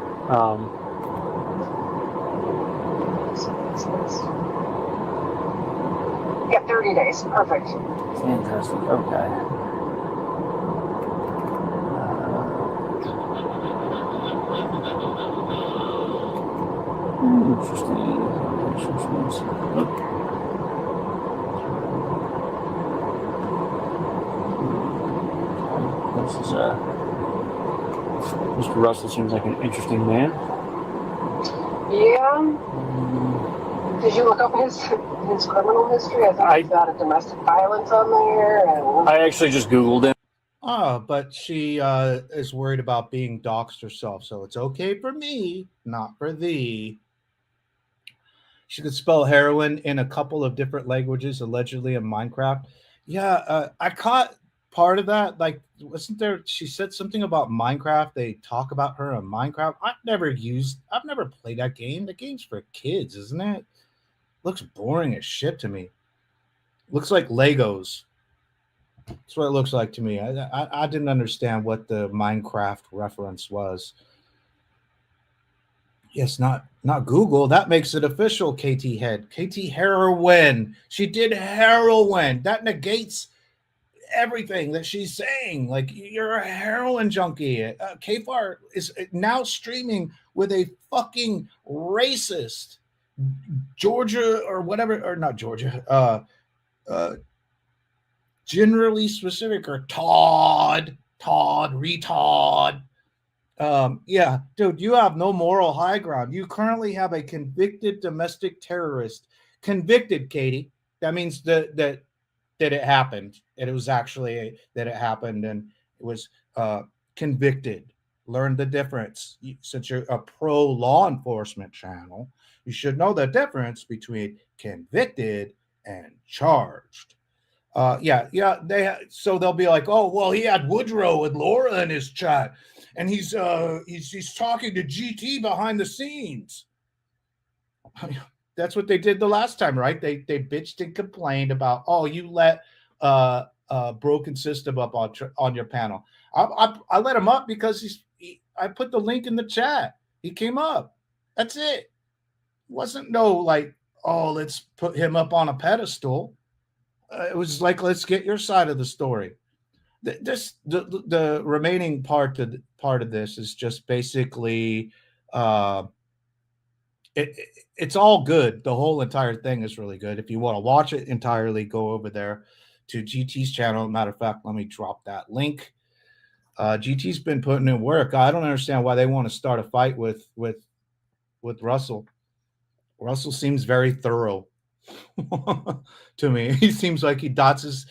S14: Yeah, 30 days. Perfect.
S15: Fantastic. Okay. Interesting. This is Mr. Russell seems like an interesting man.
S14: Yeah. Did you look up his criminal history? I think he's got a domestic violence on there. And
S15: I actually just Googled him.
S1: Oh, but she is worried about being doxxed herself, so it's okay for me, not for thee. She could spell heroin in a couple of different languages, allegedly in Minecraft. Yeah, I caught part of that. Like, wasn't there? She said something about Minecraft. They talk about her on Minecraft. I've never played that game. The game's for kids, isn't it? Looks boring as shit to me. Looks like Legos. That's what it looks like to me. I didn't understand what the Minecraft reference was. Yes, not Google. That makes it official, KT Head. KT Heroin. She did heroin. That negates everything that she's saying. Like, you're a heroin junkie. KFAR is now streaming with a fucking racist Georgia or whatever, or not Georgia, generally specific, or retard. Yeah, dude, you have no moral high ground. You currently have a convicted domestic terrorist. Convicted, Katie. That means that it happened. And it was actually that it happened, and it was convicted. Learn the difference. Since you're a pro law enforcement channel, you should know the difference between convicted and charged. Yeah. So they'll be like, oh well, he had Woodrow and Laura in his chat, and he's talking to GT behind the scenes. That's what they did the last time, right? They bitched and complained about, oh, you let broken system up on your panel. I let him up because I put the link in the chat. He came up. That's it. It wasn't no like, oh, let's put him up on a pedestal. It was like, let's get your side of the story. The remaining part of this is just basically it's all good. The whole entire thing is really good. If you want to watch it entirely, go over there to GT's channel. Matter of fact, let me drop that link. GT's been putting in work. I don't understand why they want to start a fight with Russell. Russell seems very thorough to me. He seems like he dots his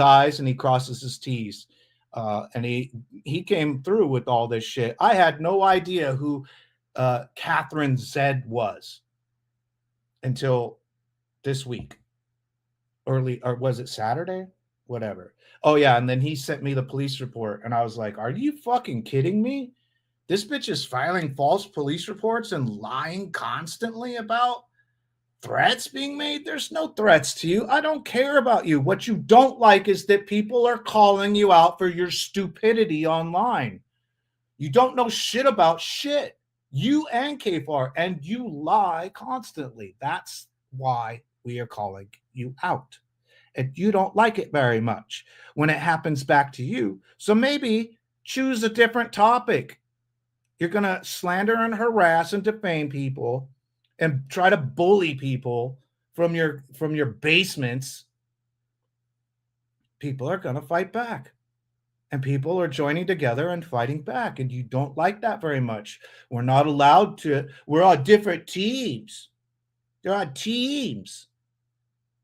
S1: I's and he crosses his T's. And he came through with all this shit. I had no idea who Ktzed was until this week. Early, or was it Saturday? Whatever. Oh yeah, and then he sent me the police report, and I was like, "Are you fucking kidding me? This bitch is filing false police reports and lying constantly about threats being made. There's no threats to you. I don't care about you. What you don't like is that people are calling you out for your stupidity online. You don't know shit about shit. You and KFAR, and you lie constantly. That's why we are calling you out. And you don't like it very much when it happens back to you. So maybe choose a different topic. You're going to slander and harass and defame people and try to bully people from your basements. People are going to fight back. And people are joining together and fighting back. And you don't like that very much. We're not allowed to. We're on different teams. They're on teams,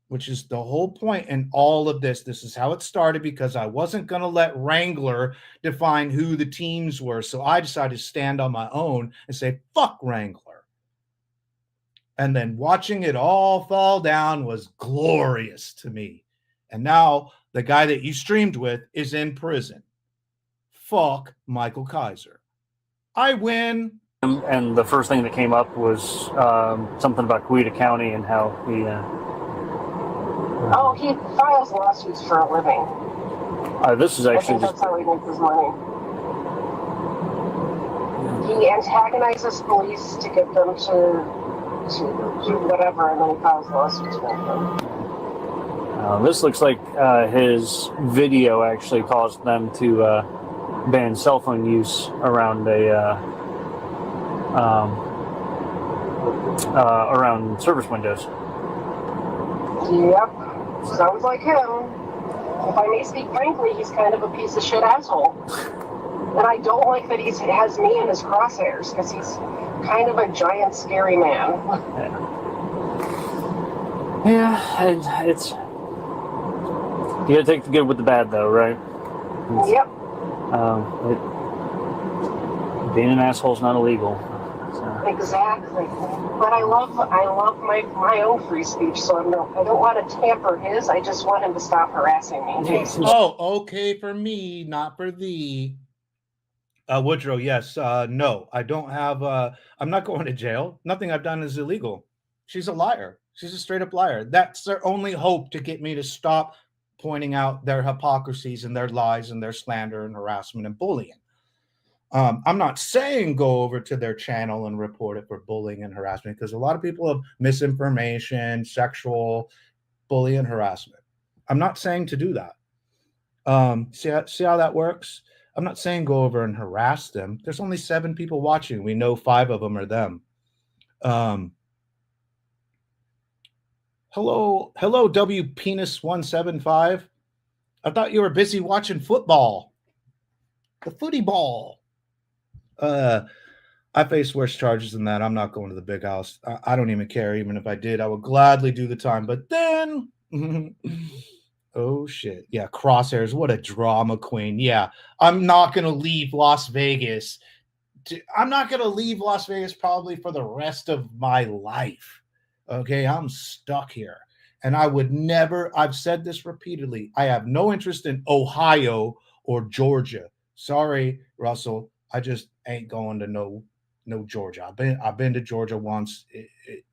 S1: which is the whole point in all of this. This is how it started because I wasn't going to let Wrangler define who the teams were. So I decided to stand on my own and say, fuck Wrangler. And then watching it all fall down was glorious to me. And now the guy that you streamed with is in prison. Fuck Michael Kaiser. I win.
S15: And the first thing that came up was something about Coweta County and how he...
S14: Oh, he files lawsuits for a living.
S15: This is actually...
S14: I think that's how he makes his money. He antagonizes police to get them to do whatever, and then he files lawsuits for them.
S15: This looks like his video actually caused them to ban cell phone use around around service windows.
S14: Yep, sounds like him. If I may speak frankly, he's kind of a piece of shit asshole. And I don't like that he has me in his crosshairs, because he's kind of a giant, scary man.
S15: Yeah, and it's... You gotta take the good with the bad, though, right?
S14: Yep.
S15: Being an asshole is not illegal. So.
S14: Exactly. But I love my own free speech, so I don't want to tamper his. I just want him to stop harassing me.
S1: Oh, okay for me, not for thee. Woodrow, yes. No, I don't have... I'm not going to jail. Nothing I've done is illegal. She's a liar. She's a straight up liar. That's their only hope to get me to stop pointing out their hypocrisies and their lies and their slander and harassment and bullying. I'm not saying go over to their channel and report it for bullying and harassment, because a lot of people have misinformation, sexual bullying and harassment. I'm not saying to do that. See how that works? I'm not saying go over and harass them. There's only 7 people watching. We know 5 of them are them. Hello, W Penis 175. I thought you were busy watching football. The footy ball. I face worse charges than that. I'm not going to the big house. I don't even care. Even if I did, I would gladly do the time. But then, oh shit. Yeah, Crosshairs. What a drama queen. Yeah, I'm not going to leave Las Vegas. I'm not going to leave Las Vegas probably for the rest of my life. Okay, I'm stuck here. And I would never, I've said this repeatedly, I have no interest in Ohio or Georgia. Sorry, Russell. I just ain't going to no Georgia. I've been to Georgia once.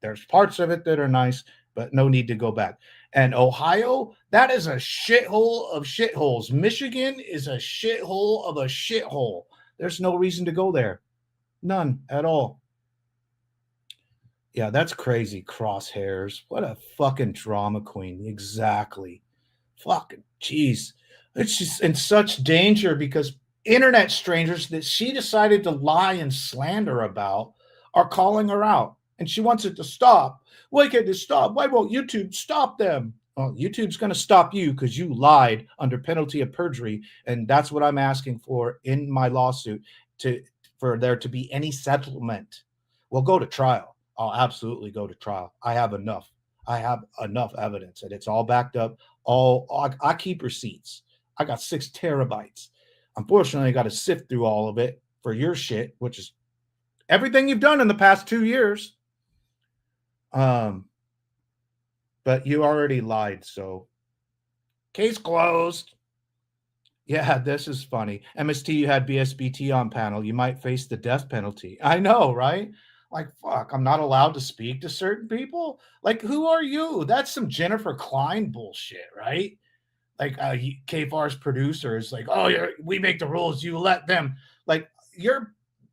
S1: There's parts of it that are nice, but no need to go back. And Ohio, that is a shithole of shitholes. Michigan is a shithole of a shithole. There's no reason to go there. None at all. Yeah, that's crazy. Crosshairs. What a fucking drama queen. Exactly. Fucking jeez. It's just in such danger because internet strangers that she decided to lie and slander about are calling her out. And she wants it to stop. Why can't this stop? Why won't YouTube stop them? Well, YouTube's going to stop you because you lied under penalty of perjury. And that's what I'm asking for in my lawsuit, for there to be any settlement. We'll go to trial. I'll absolutely go to trial. I have enough evidence, and it's all backed up. I keep receipts. I got 6 terabytes. Unfortunately, I got to sift through all of it for your shit, which is everything you've done in the past 2 years. But you already lied, so case closed. Yeah, this is funny. MST, you had BSBT on panel. You might face the death penalty. I know, right? Like, fuck, I'm not allowed to speak to certain people? Like, who are you? That's some Jennifer Klein bullshit, right? Like, KFAR's producer is like, oh, we make the rules, you let them. Like,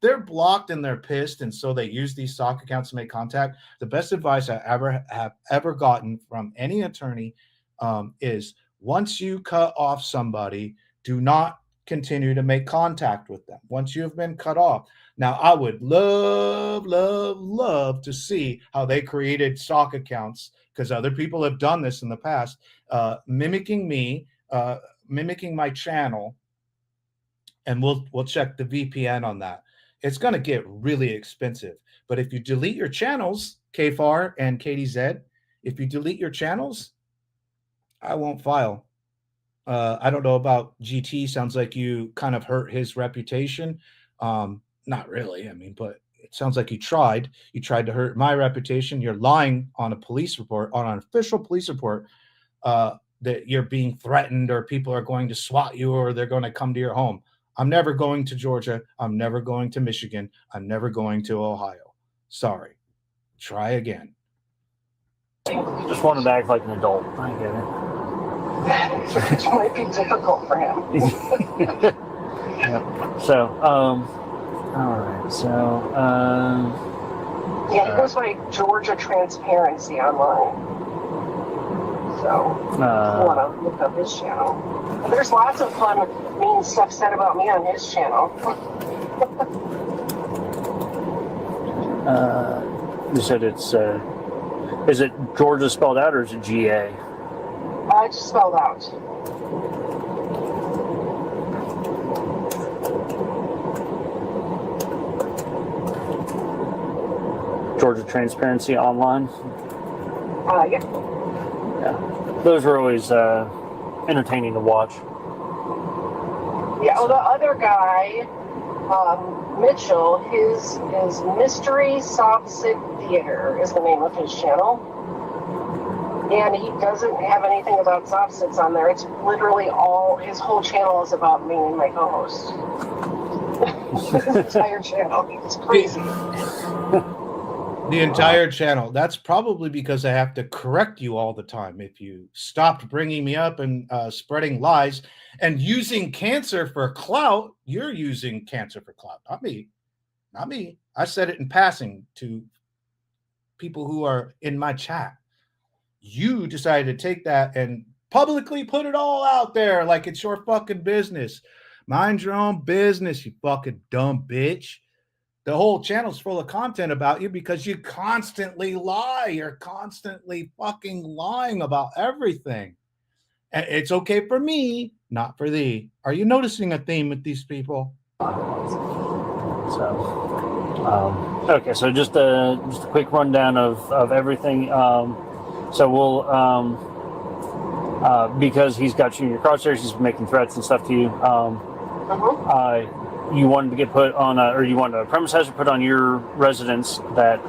S1: they're blocked and they're pissed, and so they use these sock accounts to make contact. The best advice I have ever gotten from any attorney is once you cut off somebody, do not continue to make contact with them once you have been cut off. Now, I would love to see how they created sock accounts, because other people have done this in the past, mimicking me, mimicking my channel, and we'll check the VPN on that. It's going to get really expensive. But if you delete your channels, KFAR and KTZ, if you delete your channels, I won't file. I don't know about GT. Sounds like you kind of hurt his reputation. Not really. I mean, but it sounds like you tried. You tried to hurt my reputation. You're lying on a police report, on an official police report, that you're being threatened or people are going to SWAT you or they're going to come to your home. I'm never going to Georgia. I'm never going to Michigan. I'm never going to Ohio. Sorry. Try again.
S15: Just wanted to act like an adult. I get it.
S14: It might be difficult for him.
S15: Yeah. So, all right. So,
S14: yeah, he goes by Georgia Transparency online. So, if you want to look up his channel. And there's lots of fun, mean stuff said about me on his channel.
S15: You said it's, is it Georgia spelled out or is it GA?
S14: It's spelled out.
S15: Georgia Transparency Online?
S14: Yeah.
S15: Yeah. Those are always entertaining to watch.
S14: Yeah, well, the other guy, Mitchell, his Mystery Softsit Theater is the name of his channel. And he doesn't have anything about soft sits on there. It's literally his whole channel is about me and my co-host. His entire channel. It's crazy.
S1: The entire channel. That's probably because I have to correct you all the time. If you stopped bringing me up and spreading lies and using cancer for clout, you're using cancer for clout. Not me. Not me. I said it in passing to people who are in my chat. You decided to take that and publicly put it all out there like it's your fucking business. Mind your own business, you fucking dumb bitch. The whole channel's full of content about you because you constantly lie. You're constantly fucking lying about everything. And it's okay for me, not for thee. Are you noticing a theme with these people?
S15: So, okay, so just a quick rundown of everything. So we'll because he's got you in your crosshairs, he's making threats and stuff to you. You wanted to get put on or you wanted a premise hazard put on your residence that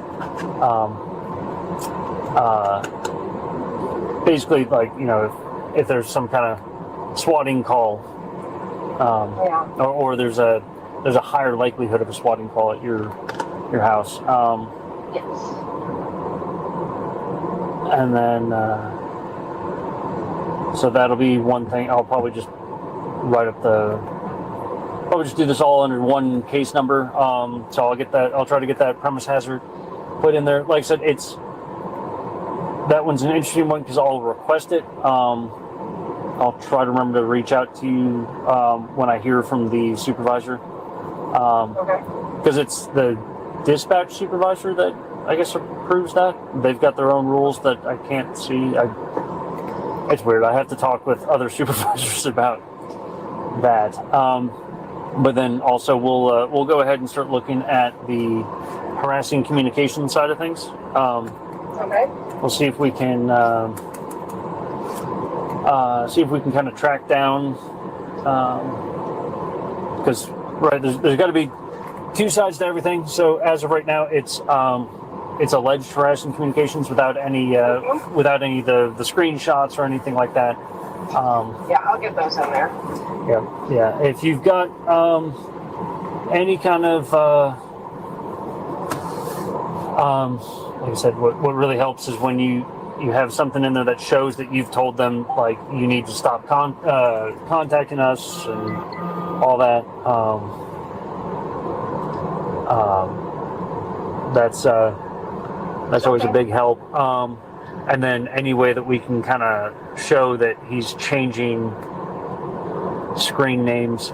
S15: basically, like, you know, if there's some kind of swatting call, or there's a higher likelihood of a swatting call at your house.
S14: Yes.
S15: And then, so that'll be one thing. I'll probably just do this all under one case number. So I'll try to get that premise hazard put in there. Like I said, that one's an interesting one because I'll request it. I'll try to remember to reach out to you when I hear from the supervisor. Because it's the dispatch supervisor that I guess approves that. They've got their own rules that I can't see. It's weird. I have to talk with other supervisors about that. But then also we'll go ahead and start looking at the harassing communication side of things. We'll see if we can kind of track down, because there's got to be two sides to everything. So as of right now, it's alleged harassing communications without any of the screenshots or anything like that.
S14: I'll get those in there.
S15: Yeah. If you've got any kind of like I said, what really helps is when you have something in there that shows that you've told them, like, you need to stop contacting us and all that. That's always a big help. And then any way that we can kind of show that he's changing screen names,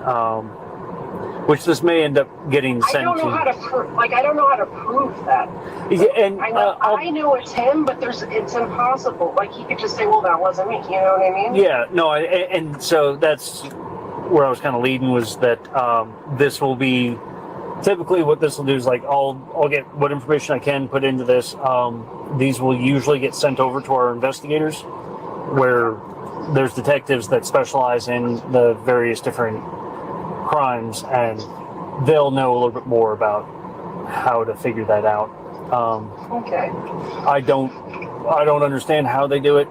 S15: which this may end up getting sent to.
S14: I don't know how to prove that.
S15: Yeah, and
S14: I know it's him, but it's impossible. Like, he could just say, "Well, that wasn't me." You know what I mean?
S15: Yeah. No. And so that's where I was kind of leading, was that this will be typically what this will do is, like, I'll get what information I can put into this. These will usually get sent over to our investigators, where there's detectives that specialize in the various different crimes, and they'll know a little bit more about how to figure that out.
S14: Okay.
S15: I don't understand how they do it.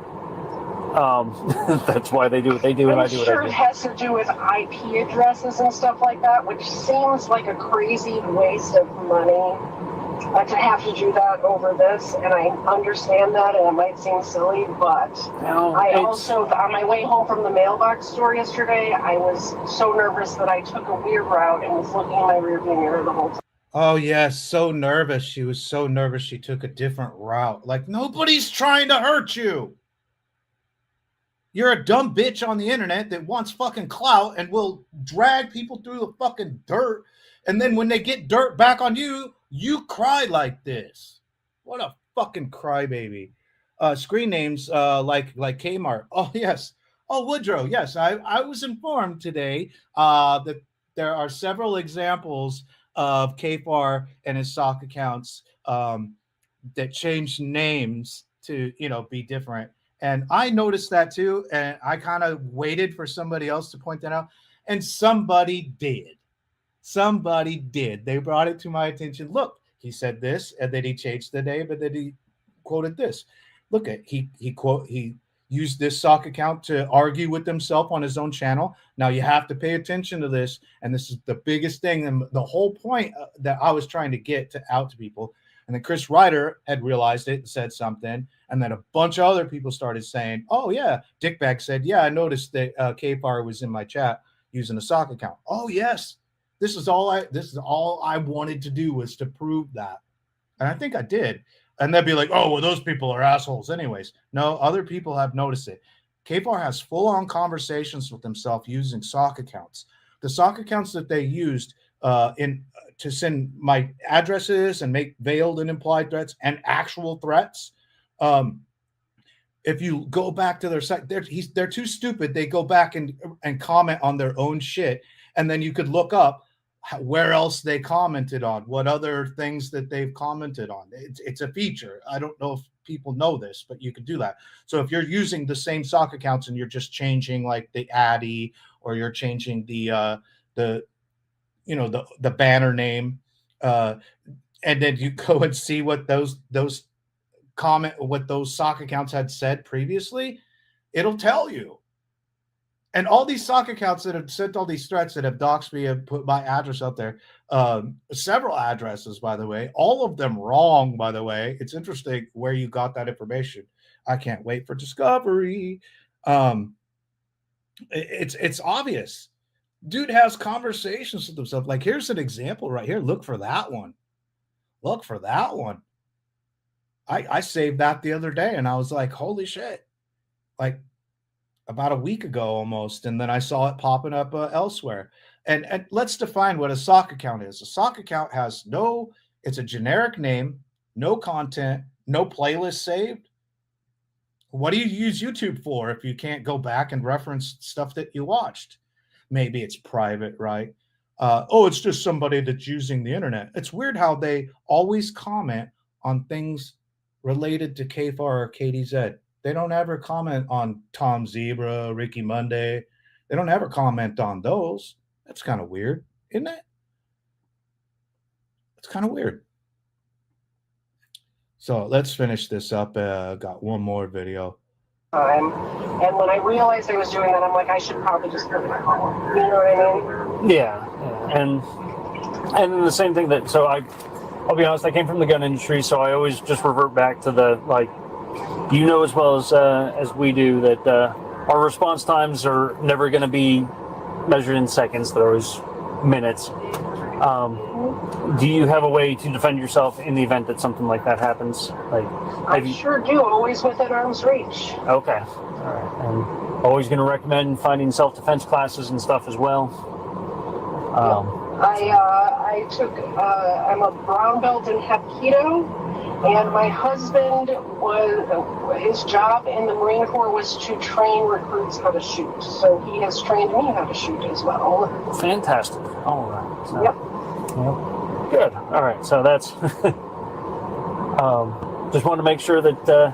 S15: That's why they do what they do, and I do what I do.
S14: I'm sure it has to do with IP addresses and stuff like that, which seems like a crazy waste of money to have to do that over this. And I understand that, and it might seem silly, but I also, on my way home from the mailbox store yesterday, I was so nervous that I took a weird route and was looking in my rearview mirror the whole time.
S1: Oh, yes, so nervous. She was so nervous she took a different route. Like, nobody's trying to hurt you. You're a dumb bitch on the internet that wants fucking clout and will drag people through the fucking dirt. And then when they get dirt back on you, you cry like this. What a fucking crybaby. Screen names like Kmart. Oh, yes. Oh, Woodrow. Yes, I was informed today that there are several examples of KFAR and his sock accounts that changed names to, be different. And I noticed that too, and I kind of waited for somebody else to point that out, and somebody did. Somebody did. They brought it to my attention. Look, he said this, and then he changed the name, and then he quoted this. Look at he used this sock account to argue with himself on his own channel. Now you have to pay attention to this, and this is the biggest thing, and the whole point that I was trying to get out to people. And then Chris Ryder had realized it and said something. And then a bunch of other people started saying, oh, yeah. Dickbag said, yeah, I noticed that KFAR was in my chat using a sock account. Oh, yes. This is all I wanted to do, was to prove that. And I think I did. And they'd be like, oh, well, those people are assholes anyways. No, other people have noticed it. KFAR has full-on conversations with himself using sock accounts. The sock accounts that they used to send my addresses and make veiled and implied threats and actual threats. If you go back to their site, they're too stupid. They go back and comment on their own shit. And then you could look up where else they commented on, what other things that they've commented on. It's a feature. I don't know if people know this, but you could do that. So if you're using the same sock accounts and you're just changing like the Addy, or you're changing the banner name, and then you go and see what those sock accounts had said previously, it'll tell you. And all these sock accounts that have sent all these threats that have doxed me and put my address out there, several addresses, by the way, all of them wrong, by the way. It's interesting where you got that information. I can't wait for discovery. It's obvious. Dude has conversations with himself. Like, here's an example right here. Look for that one. Look for that one. I saved that the other day, and I was like, holy shit. Like, about a week ago almost, and then I saw it popping up elsewhere. And let's define what a sock account is. A sock account has it's a generic name, no content, no playlist saved. What do you use YouTube for if you can't go back and reference stuff that you watched? Maybe it's private, right? It's just somebody that's using the internet. It's weird how they always comment on things related to KFAR or KTZ. They don't ever comment on Tom Zebra, Ricky Monday. They don't ever comment on those. That's kind of weird, isn't it? It's kind of weird. So let's finish this up. Got one more video.
S14: And when I realized I was doing that, I'm like, I should probably just put my phone. You know what I mean?
S15: Yeah. And then the same thing that, so I'll be honest, I came from the gun industry, so I always just revert back to the, like, you know as well as we do that our response times are never going to be measured in seconds. They're always minutes. Do you have a way to defend yourself in the event that something like that happens? Like,
S14: I sure do, always within arm's reach.
S15: Okay. All right. And always going to recommend finding self-defense classes and stuff as well.
S14: I took, I'm a brown belt in Hapkido. And my husband his job in the Marine Corps was to train recruits how to shoot. So he has trained me how to shoot as well.
S15: Fantastic. All right. So,
S14: yep.
S15: Good. All right. So that's, just want to make sure that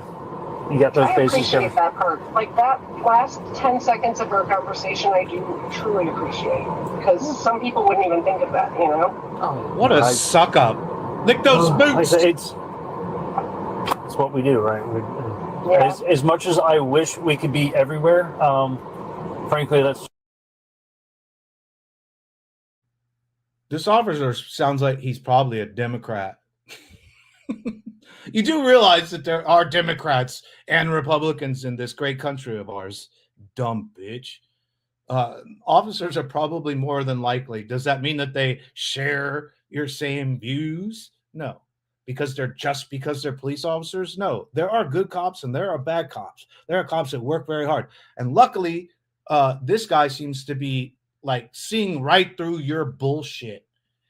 S15: you got those bases covered.
S14: I appreciate that part. Like that last 10 seconds of our conversation, I do truly appreciate. Because some people wouldn't even think of that, you know?
S1: Oh, what a suck up. Lick those boots.
S15: It's what we do, right? As much as I wish we could be everywhere, frankly, that's.
S1: This officer sounds like he's probably a Democrat. You do realize that there are Democrats and Republicans in this great country of ours. Dumb bitch. Officers are probably more than likely. Does that mean that they share your same views? No. Because they're police officers? No. There are good cops and there are bad cops. There are cops that work very hard. And luckily, this guy seems to be like seeing right through your bullshit.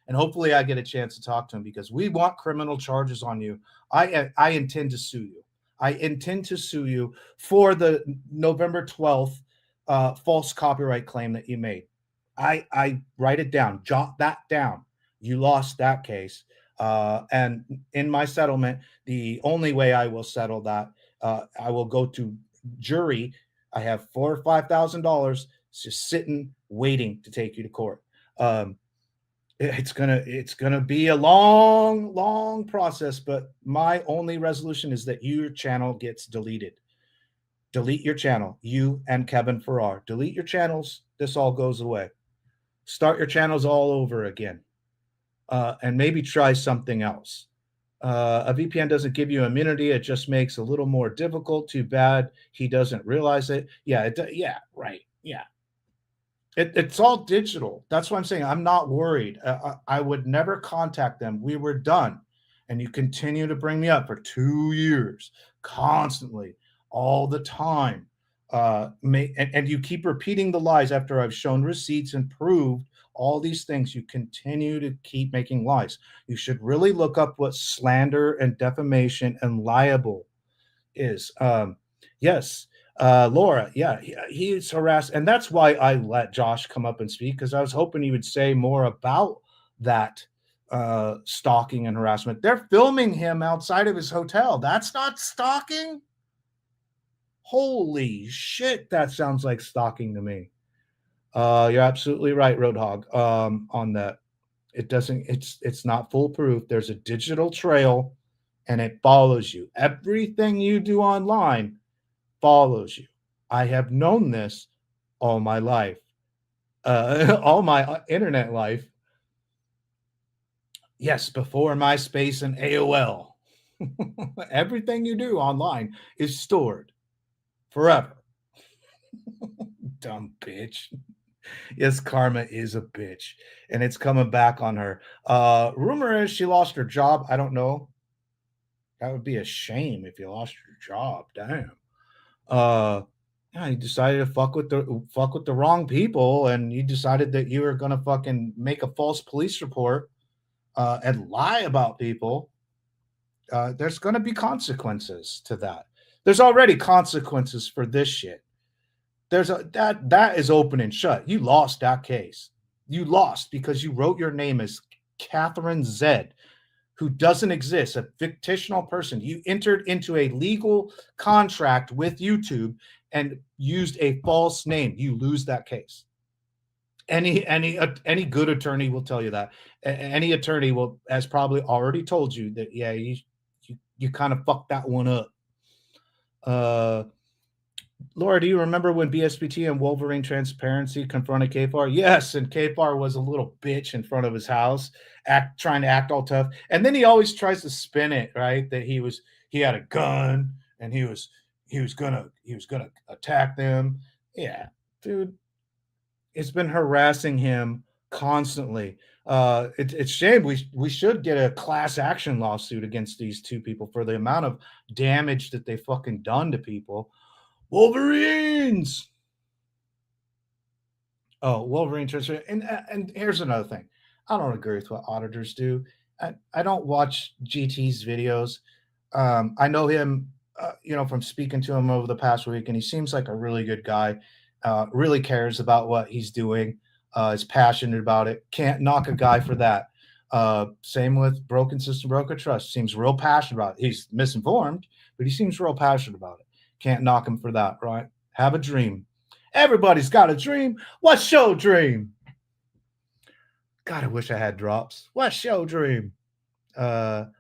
S1: And hopefully I get a chance to talk to him because we want criminal charges on you. I intend to sue you. I intend to sue you for the November 12th false copyright claim that you made. I write it down, jot that down. You lost that case. And in my settlement, the only way I will settle that, I will go to jury. I have $4,000 or $5,000 just sitting, waiting to take you to court. It's gonna be a long process, but my only resolution is that your channel gets deleted. Delete your channel, you and Kevin Farrar. Delete your channels. This all goes away. Start your channels all over again. And maybe try something else. A VPN doesn't give you immunity. It just makes it a little more difficult. Too bad he doesn't realize it. Yeah, right. Yeah. It's all digital. That's what I'm saying. I'm not worried. I would never contact them. We were done. And you continue to bring me up for 2 years, constantly, all the time. And you keep repeating the lies after I've shown receipts and proved all these things. You continue to keep making lies. You should really look up what slander and defamation and liable is. Yes, Laura, yeah, he's harassed. And that's why I let Josh come up and speak, because I was hoping he would say more about that stalking and harassment. They're filming him outside of his hotel. That's not stalking? Holy shit, that sounds like stalking to me. You're absolutely right, Roadhog, on that. It's not foolproof. There's a digital trail and it follows you. Everything you do online follows you. I have known this all my life, all my internet life. Yes, before MySpace and AOL. Everything you do online is stored forever. Dumb bitch. Yes, karma is a bitch, and it's coming back on her. Rumor is she lost her job. I don't know. That would be a shame if you lost your job. Damn. Yeah, you decided to fuck with the wrong people, and you decided that you were gonna fucking make a false police report and lie about people. There's gonna be consequences to that. There's already consequences for this shit. That is open and shut. You lost that case. You lost because you wrote your name as Ktzed, who doesn't exist, a fictional person. You entered into a legal contract with YouTube and used a false name. You lose that case. Any good attorney will tell you that. Any attorney has probably already told you that. Yeah, you kind of fucked that one up. Laura, do you remember when BSPT and Wolverine Transparency confronted KFAR? Yes, and KFAR was a little bitch in front of his house, trying to act all tough. And then he always tries to spin it, right? That he had a gun and he was gonna attack them. Yeah, dude, it's been harassing him constantly. It's a shame. We should get a class action lawsuit against these two people for the amount of damage that they fucking done to people. Wolverines. Oh, Wolverine transfer. And here's another thing. I don't agree with what auditors do. I don't watch GT's videos. I know him, from speaking to him over the past week, and he seems like a really good guy. Really cares about what he's doing. Is passionate about it. Can't knock a guy for that. Same with Broken System, Broken Trust. Seems real passionate about it. He's misinformed, but he seems real passionate about it. Can't knock him for that, right? Have a dream. Everybody's got a dream. What's your dream? God, I wish I had drops. What's your dream? Not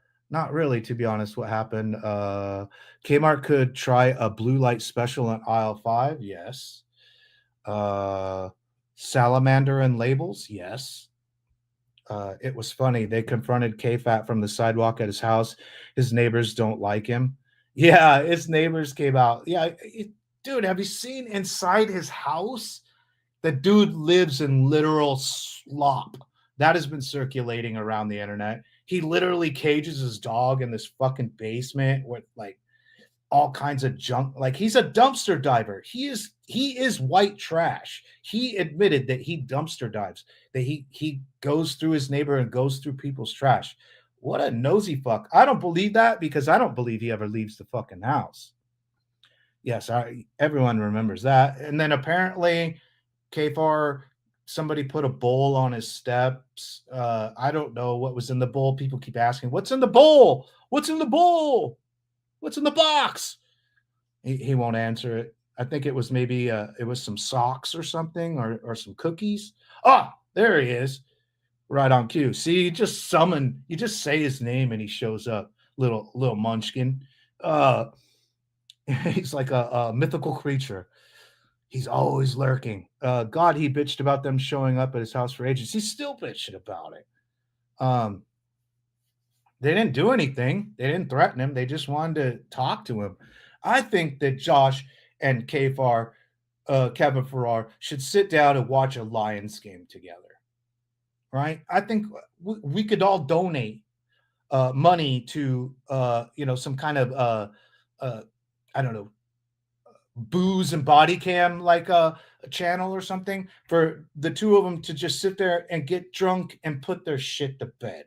S1: really, to be honest. What happened? Kmart could try a blue light special on aisle 5. Yes. Salamander and labels. Yes. It was funny. They confronted KFAT from the sidewalk at his house. His neighbors don't like him. Yeah, his neighbors came out. Yeah, dude, have you seen inside his house? The dude lives in literal slop. That has been circulating around the internet. He literally cages his dog in this fucking basement with like all kinds of junk. Like he's a dumpster diver. He is white trash. He admitted that he dumpster dives, that he goes through his neighbor and goes through people's trash. What a nosy fuck. I don't believe that because I don't believe he ever leaves the fucking house. Yes, everyone remembers that. And then apparently KFAR, somebody put a bowl on his steps. I don't know what was in the bowl. People keep asking, what's in the bowl? What's in the bowl? What's in the box? He won't answer it. I think it was maybe it was some socks or something or some cookies. Ah, there he is. Right on cue. See, you just say his name and he shows up. Little munchkin. He's like a mythical creature. He's always lurking. God, he bitched about them showing up at his house for ages. He's still bitching about it. They didn't do anything. They didn't threaten him. They just wanted to talk to him. I think that Josh and KFAR, Kevin Farrar, should sit down and watch a Lions game together. Right? I think we could all donate money to some kind of I don't know, booze and body cam like a channel or something for the two of them to just sit there and get drunk and put their shit to bed.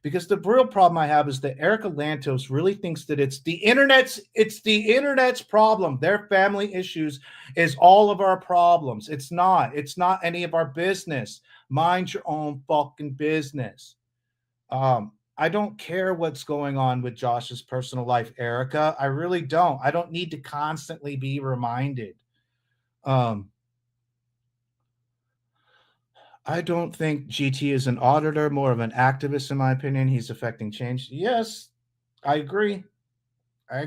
S1: Because the real problem I have is that Erica Lantos really thinks that it's the internet's problem. Their family issues is all of our problems. It's not any of our business. Mind your own fucking business. I don't care what's going on with Josh's personal life, Erica. I really don't. I don't need to constantly be reminded. I don't think GT is an auditor, more of an activist, in my opinion. He's affecting change. Yes, I agree. I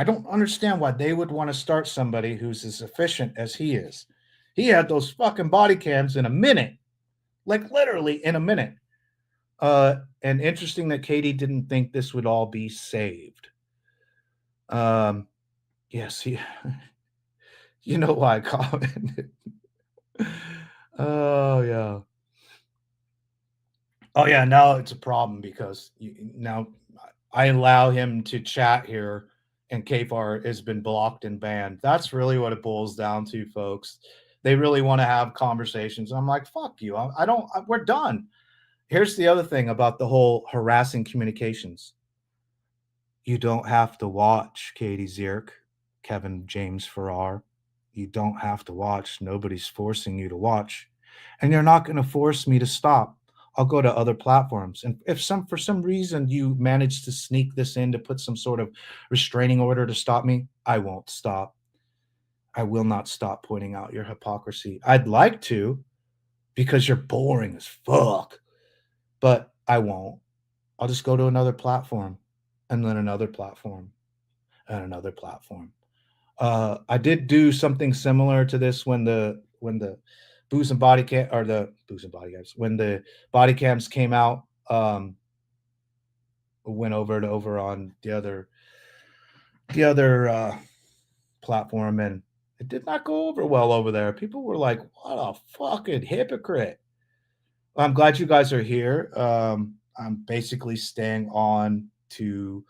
S1: don't understand why they would want to start somebody who's as efficient as he is. He had those fucking body cams in a minute, like literally in a minute. And interesting that Katie didn't think this would all be saved. Yes, you know why I commented. Oh yeah. Now it's a problem because now I allow him to chat here, and Kfar has been blocked and banned. That's really what it boils down to, folks. They really want to have conversations. I'm like, fuck you. We're done. Here's the other thing about the whole harassing communications. You don't have to watch Katie Zierk, Kevin James Farrar. You don't have to watch. Nobody's forcing you to watch. And you're not going to force me to stop. I'll go to other platforms. And if for some reason you manage to sneak this in to put some sort of restraining order to stop me, I won't stop. I will not stop pointing out your hypocrisy. I'd like to, because you're boring as fuck. But I won't. I'll just go to another platform, and then another platform, and another platform. I did do something similar to this when the booze and body cam, or the booze and body cams, when the body cams came out. Went over on the other platform, and it did not go over well over there. People were like, "What a fucking hypocrite." I'm glad you guys are here. I'm basically staying on to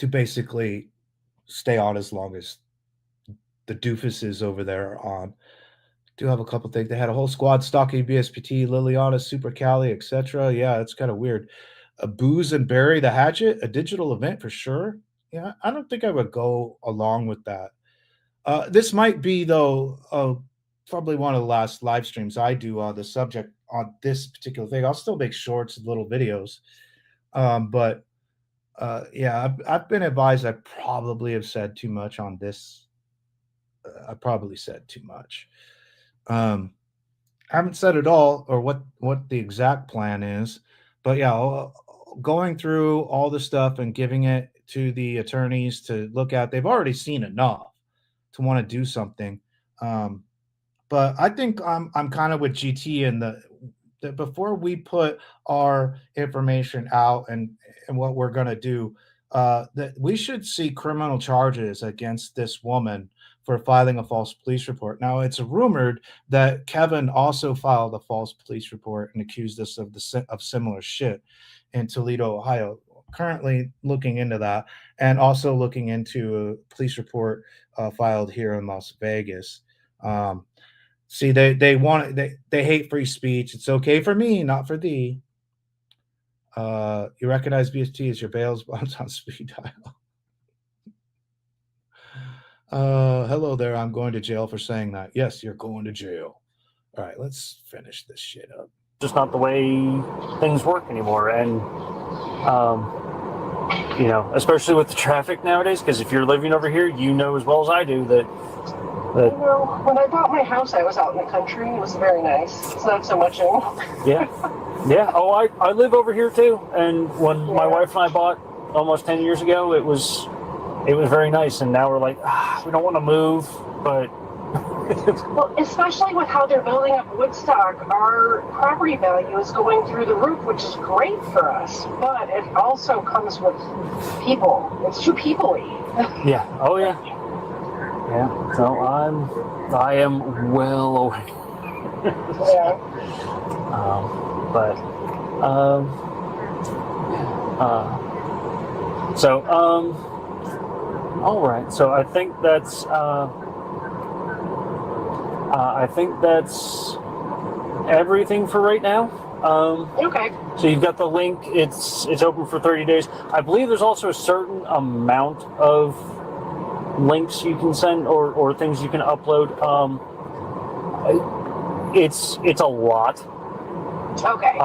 S1: basically stay on as long as the doofuses over there are on. Do have a couple things. They had a whole squad stalking BSPT, Liliana, Super Cali, etc. Yeah, it's kind of weird. Booze and Bury the Hatchet, a digital event for sure. Yeah, I don't think I would go along with that. This might be, though, probably one of the last live streams I do on the subject on this particular thing. I'll still make shorts and little videos. But yeah, I've been advised I probably have said too much on this. I probably said too much. I haven't said it all, or what the exact plan is. But yeah, going through all the stuff and giving it to the attorneys to look at, they've already seen enough to want to do something. But I think I'm kind of with GT in that before we put our information out and what we're going to do, that we should see criminal charges against this woman for filing a false police report. Now, it's rumored that Kevin also filed a false police report and accused us of similar shit in Toledo, Ohio. Currently looking into that, and also looking into a police report filed here in Las Vegas. See, they hate free speech. It's okay for me, not for thee. You recognize BST as your bails bonds on speed dial. Hello there. I'm going to jail for saying that. Yes, you're going to jail. All right, let's finish this shit up.
S15: Just not the way things work anymore, and especially with the traffic nowadays. Because if you're living over here, you know as well as I do that.
S14: You know, when I bought my house, I was out in the country. It was very nice. It's not so much anymore.
S15: Yeah. Oh, I live over here too. And when my wife and I bought almost 10 years ago, it was very nice. And now we're like, we don't want to move, but.
S14: Well, especially with how they're building up Woodstock, our property value is going through the roof, which is great for us. But it also comes with people. It's too people-y.
S15: Yeah. Oh, yeah. Yeah. So I am well away.
S14: Yeah.
S15: All right. So I think that's everything for right now.
S14: Okay.
S15: So you've got the link. It's open for 30 days. I believe there's also a certain amount of links you can send or things you can upload. It's a lot.
S14: Okay.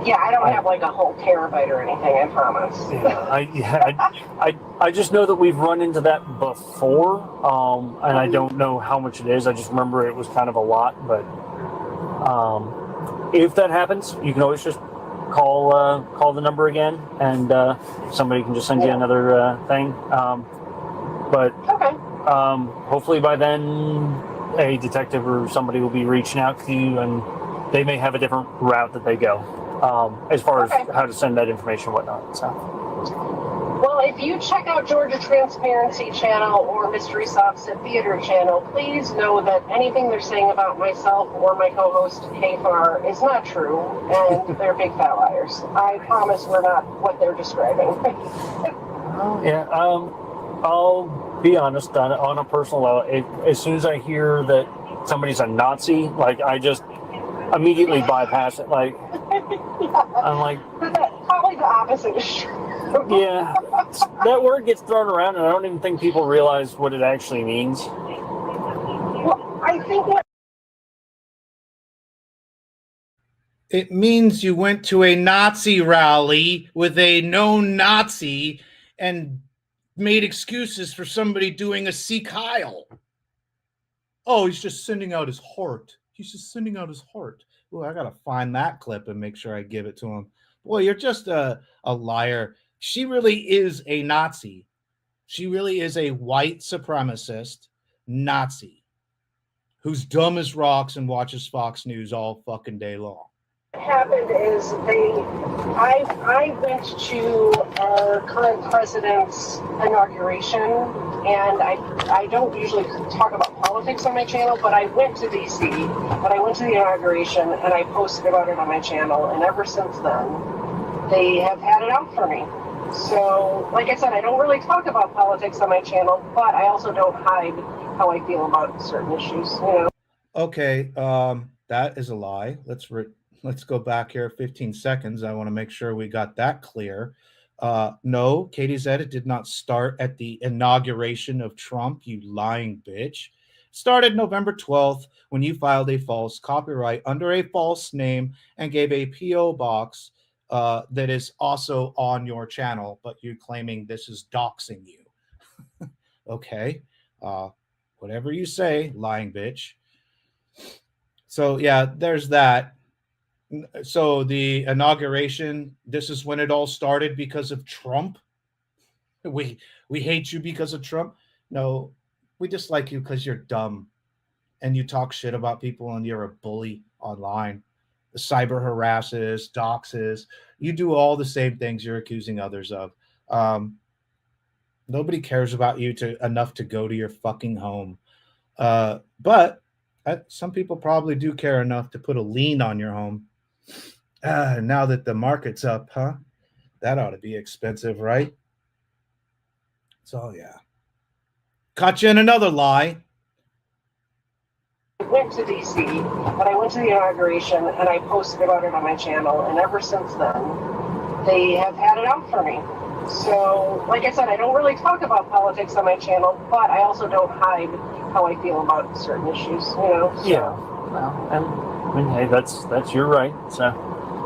S14: Yeah, I don't have like a whole terabyte or anything, I promise.
S15: I just know that we've run into that before, and I don't know how much it is. I just remember it was kind of a lot. But if that happens, you can always just call the number again, and somebody can just send you another thing. But hopefully by then, a detective or somebody will be reaching out to you, and they may have a different route that they go as far as how to send that information and whatnot. So.
S14: Well, if you check out Georgia Transparency Channel or Mystery Socks at Theater Channel, please know that anything they're saying about myself or my co-host Hayfar is not true, and they're big fat liars. I promise we're not what they're describing.
S15: Yeah, I'll be honest, on a personal level, as soon as I hear that somebody's a Nazi, like, I just immediately bypass it. Like, I'm like...
S14: Probably the opposite is true.
S15: Yeah, that word gets thrown around, and I don't even think people realize what it actually means.
S14: Well, I think what...
S1: It means you went to a Nazi rally with a known Nazi and made excuses for somebody doing a Sikh Heil. Oh, he's just sending out his heart. He's just sending out his heart. Well, I got to find that clip and make sure I give it to him. Boy, you're just a liar. She really is a Nazi. She really is a white supremacist Nazi who's dumb as rocks and watches Fox News all fucking day long.
S14: What happened is I went to our current president's inauguration, and I don't usually talk about politics on my channel, but I went to DC, but I went to the inauguration, and I posted about it on my channel, and ever since then, they have had it out for me. So, like I said, I don't really talk about politics on my channel, but I also don't hide how I feel about certain issues, you know.
S1: Okay, that is a lie. Let's go back here 15 seconds. I want to make sure we got that clear. No, Ktzed, it did not start at the inauguration of Trump, you lying bitch. It started November 12th when you filed a false copyright under a false name and gave a P.O. box that is also on your channel, but you're claiming this is doxing you. Okay, whatever you say, lying bitch. So yeah, there's that. So the inauguration, this is when it all started because of Trump. We hate you because of Trump. No, we dislike you because you're dumb and you talk shit about people and you're a bully online. The cyber harasses, doxes. You do all the same things you're accusing others of. Nobody cares about you enough to go to your fucking home. But some people probably do care enough to put a lien on your home. Now that the market's up, huh? That ought to be expensive, right? So, yeah. Caught you in another lie.
S14: I went to DC, but I went to the inauguration, and I posted about it on my channel, and ever since then, they have had it out for me. So, like I said, I don't really talk about politics on my channel, but I also don't hide how I feel about certain issues, you know? So.
S15: Yeah. Well, and I mean, hey, that's your right. So.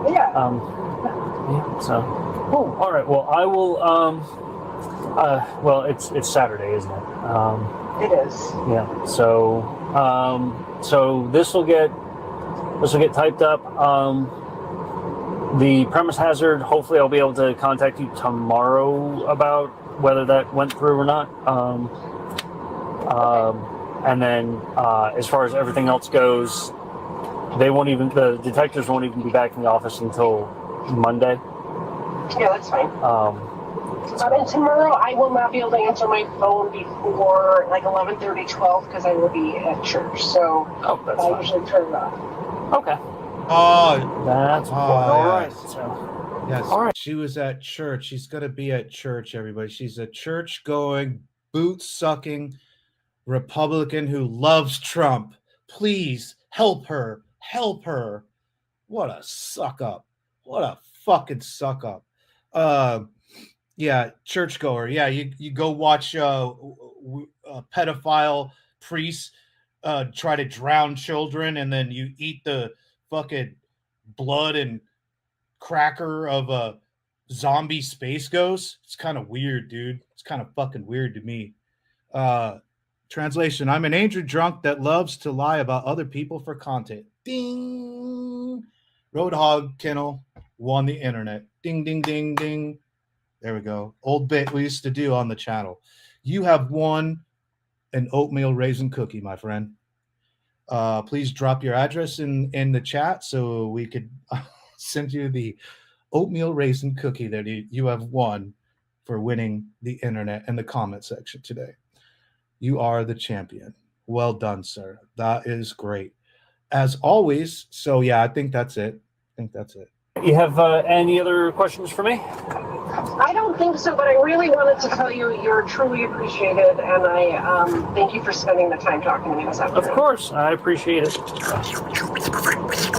S14: Yeah.
S15: Yeah. So. Cool. All right. Well, I will. Well, it's Saturday, isn't it?
S14: It is.
S15: Yeah. So. So this will get typed up. The premise hazard. Hopefully, I'll be able to contact you tomorrow about whether that went through or not. And then, as far as everything else goes, the detectives won't even be back in the office until Monday.
S14: Yeah, that's fine. And tomorrow I will not be able to answer my phone before like 11:30, 12 because I will be at church. So I usually turn it off.
S15: Okay.
S1: Oh,
S15: that's all right.
S1: Yes.
S15: So,
S1: yes.
S15: All right.
S1: She was at church. She's going to be at church, everybody. She's a church-going, boot-sucking Republican who loves Trump. Please help her. help her. What a suck up. What a fucking suck up. Yeah, churchgoer. Yeah, you go watch pedophile priests try to drown children, and then you eat the fucking blood and cracker of a zombie space ghost. It's kind of weird, dude. It's kind of fucking weird to me. Translation: I'm an angry drunk that loves to lie about other people for content. Ding. Roadhog Kennel won the internet. Ding, ding, ding, ding. There we go. Old bit we used to do on the channel. You have won an oatmeal raisin cookie, my friend. Please drop your address in the chat so we could send you the oatmeal raisin cookie that you have won for winning the internet in the comment section today. You are the champion. Well done, sir. That is great. As always. So yeah, I think that's it.
S15: You have any other questions for me?
S14: I don't think so, but I really wanted to tell you you're truly appreciated, and I thank you for spending the time talking to me this afternoon.
S15: Of course, I appreciate it.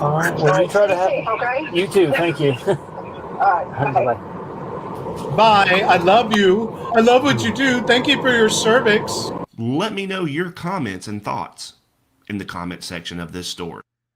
S15: All right, well, you try to have.
S14: Safe, okay?
S15: You too. Thank you.
S14: All right.
S15: Bye.
S1: Bye. I love you. I love what you do. Thank you for your cervix.
S2: Let me know your comments and thoughts in the comment section of this story.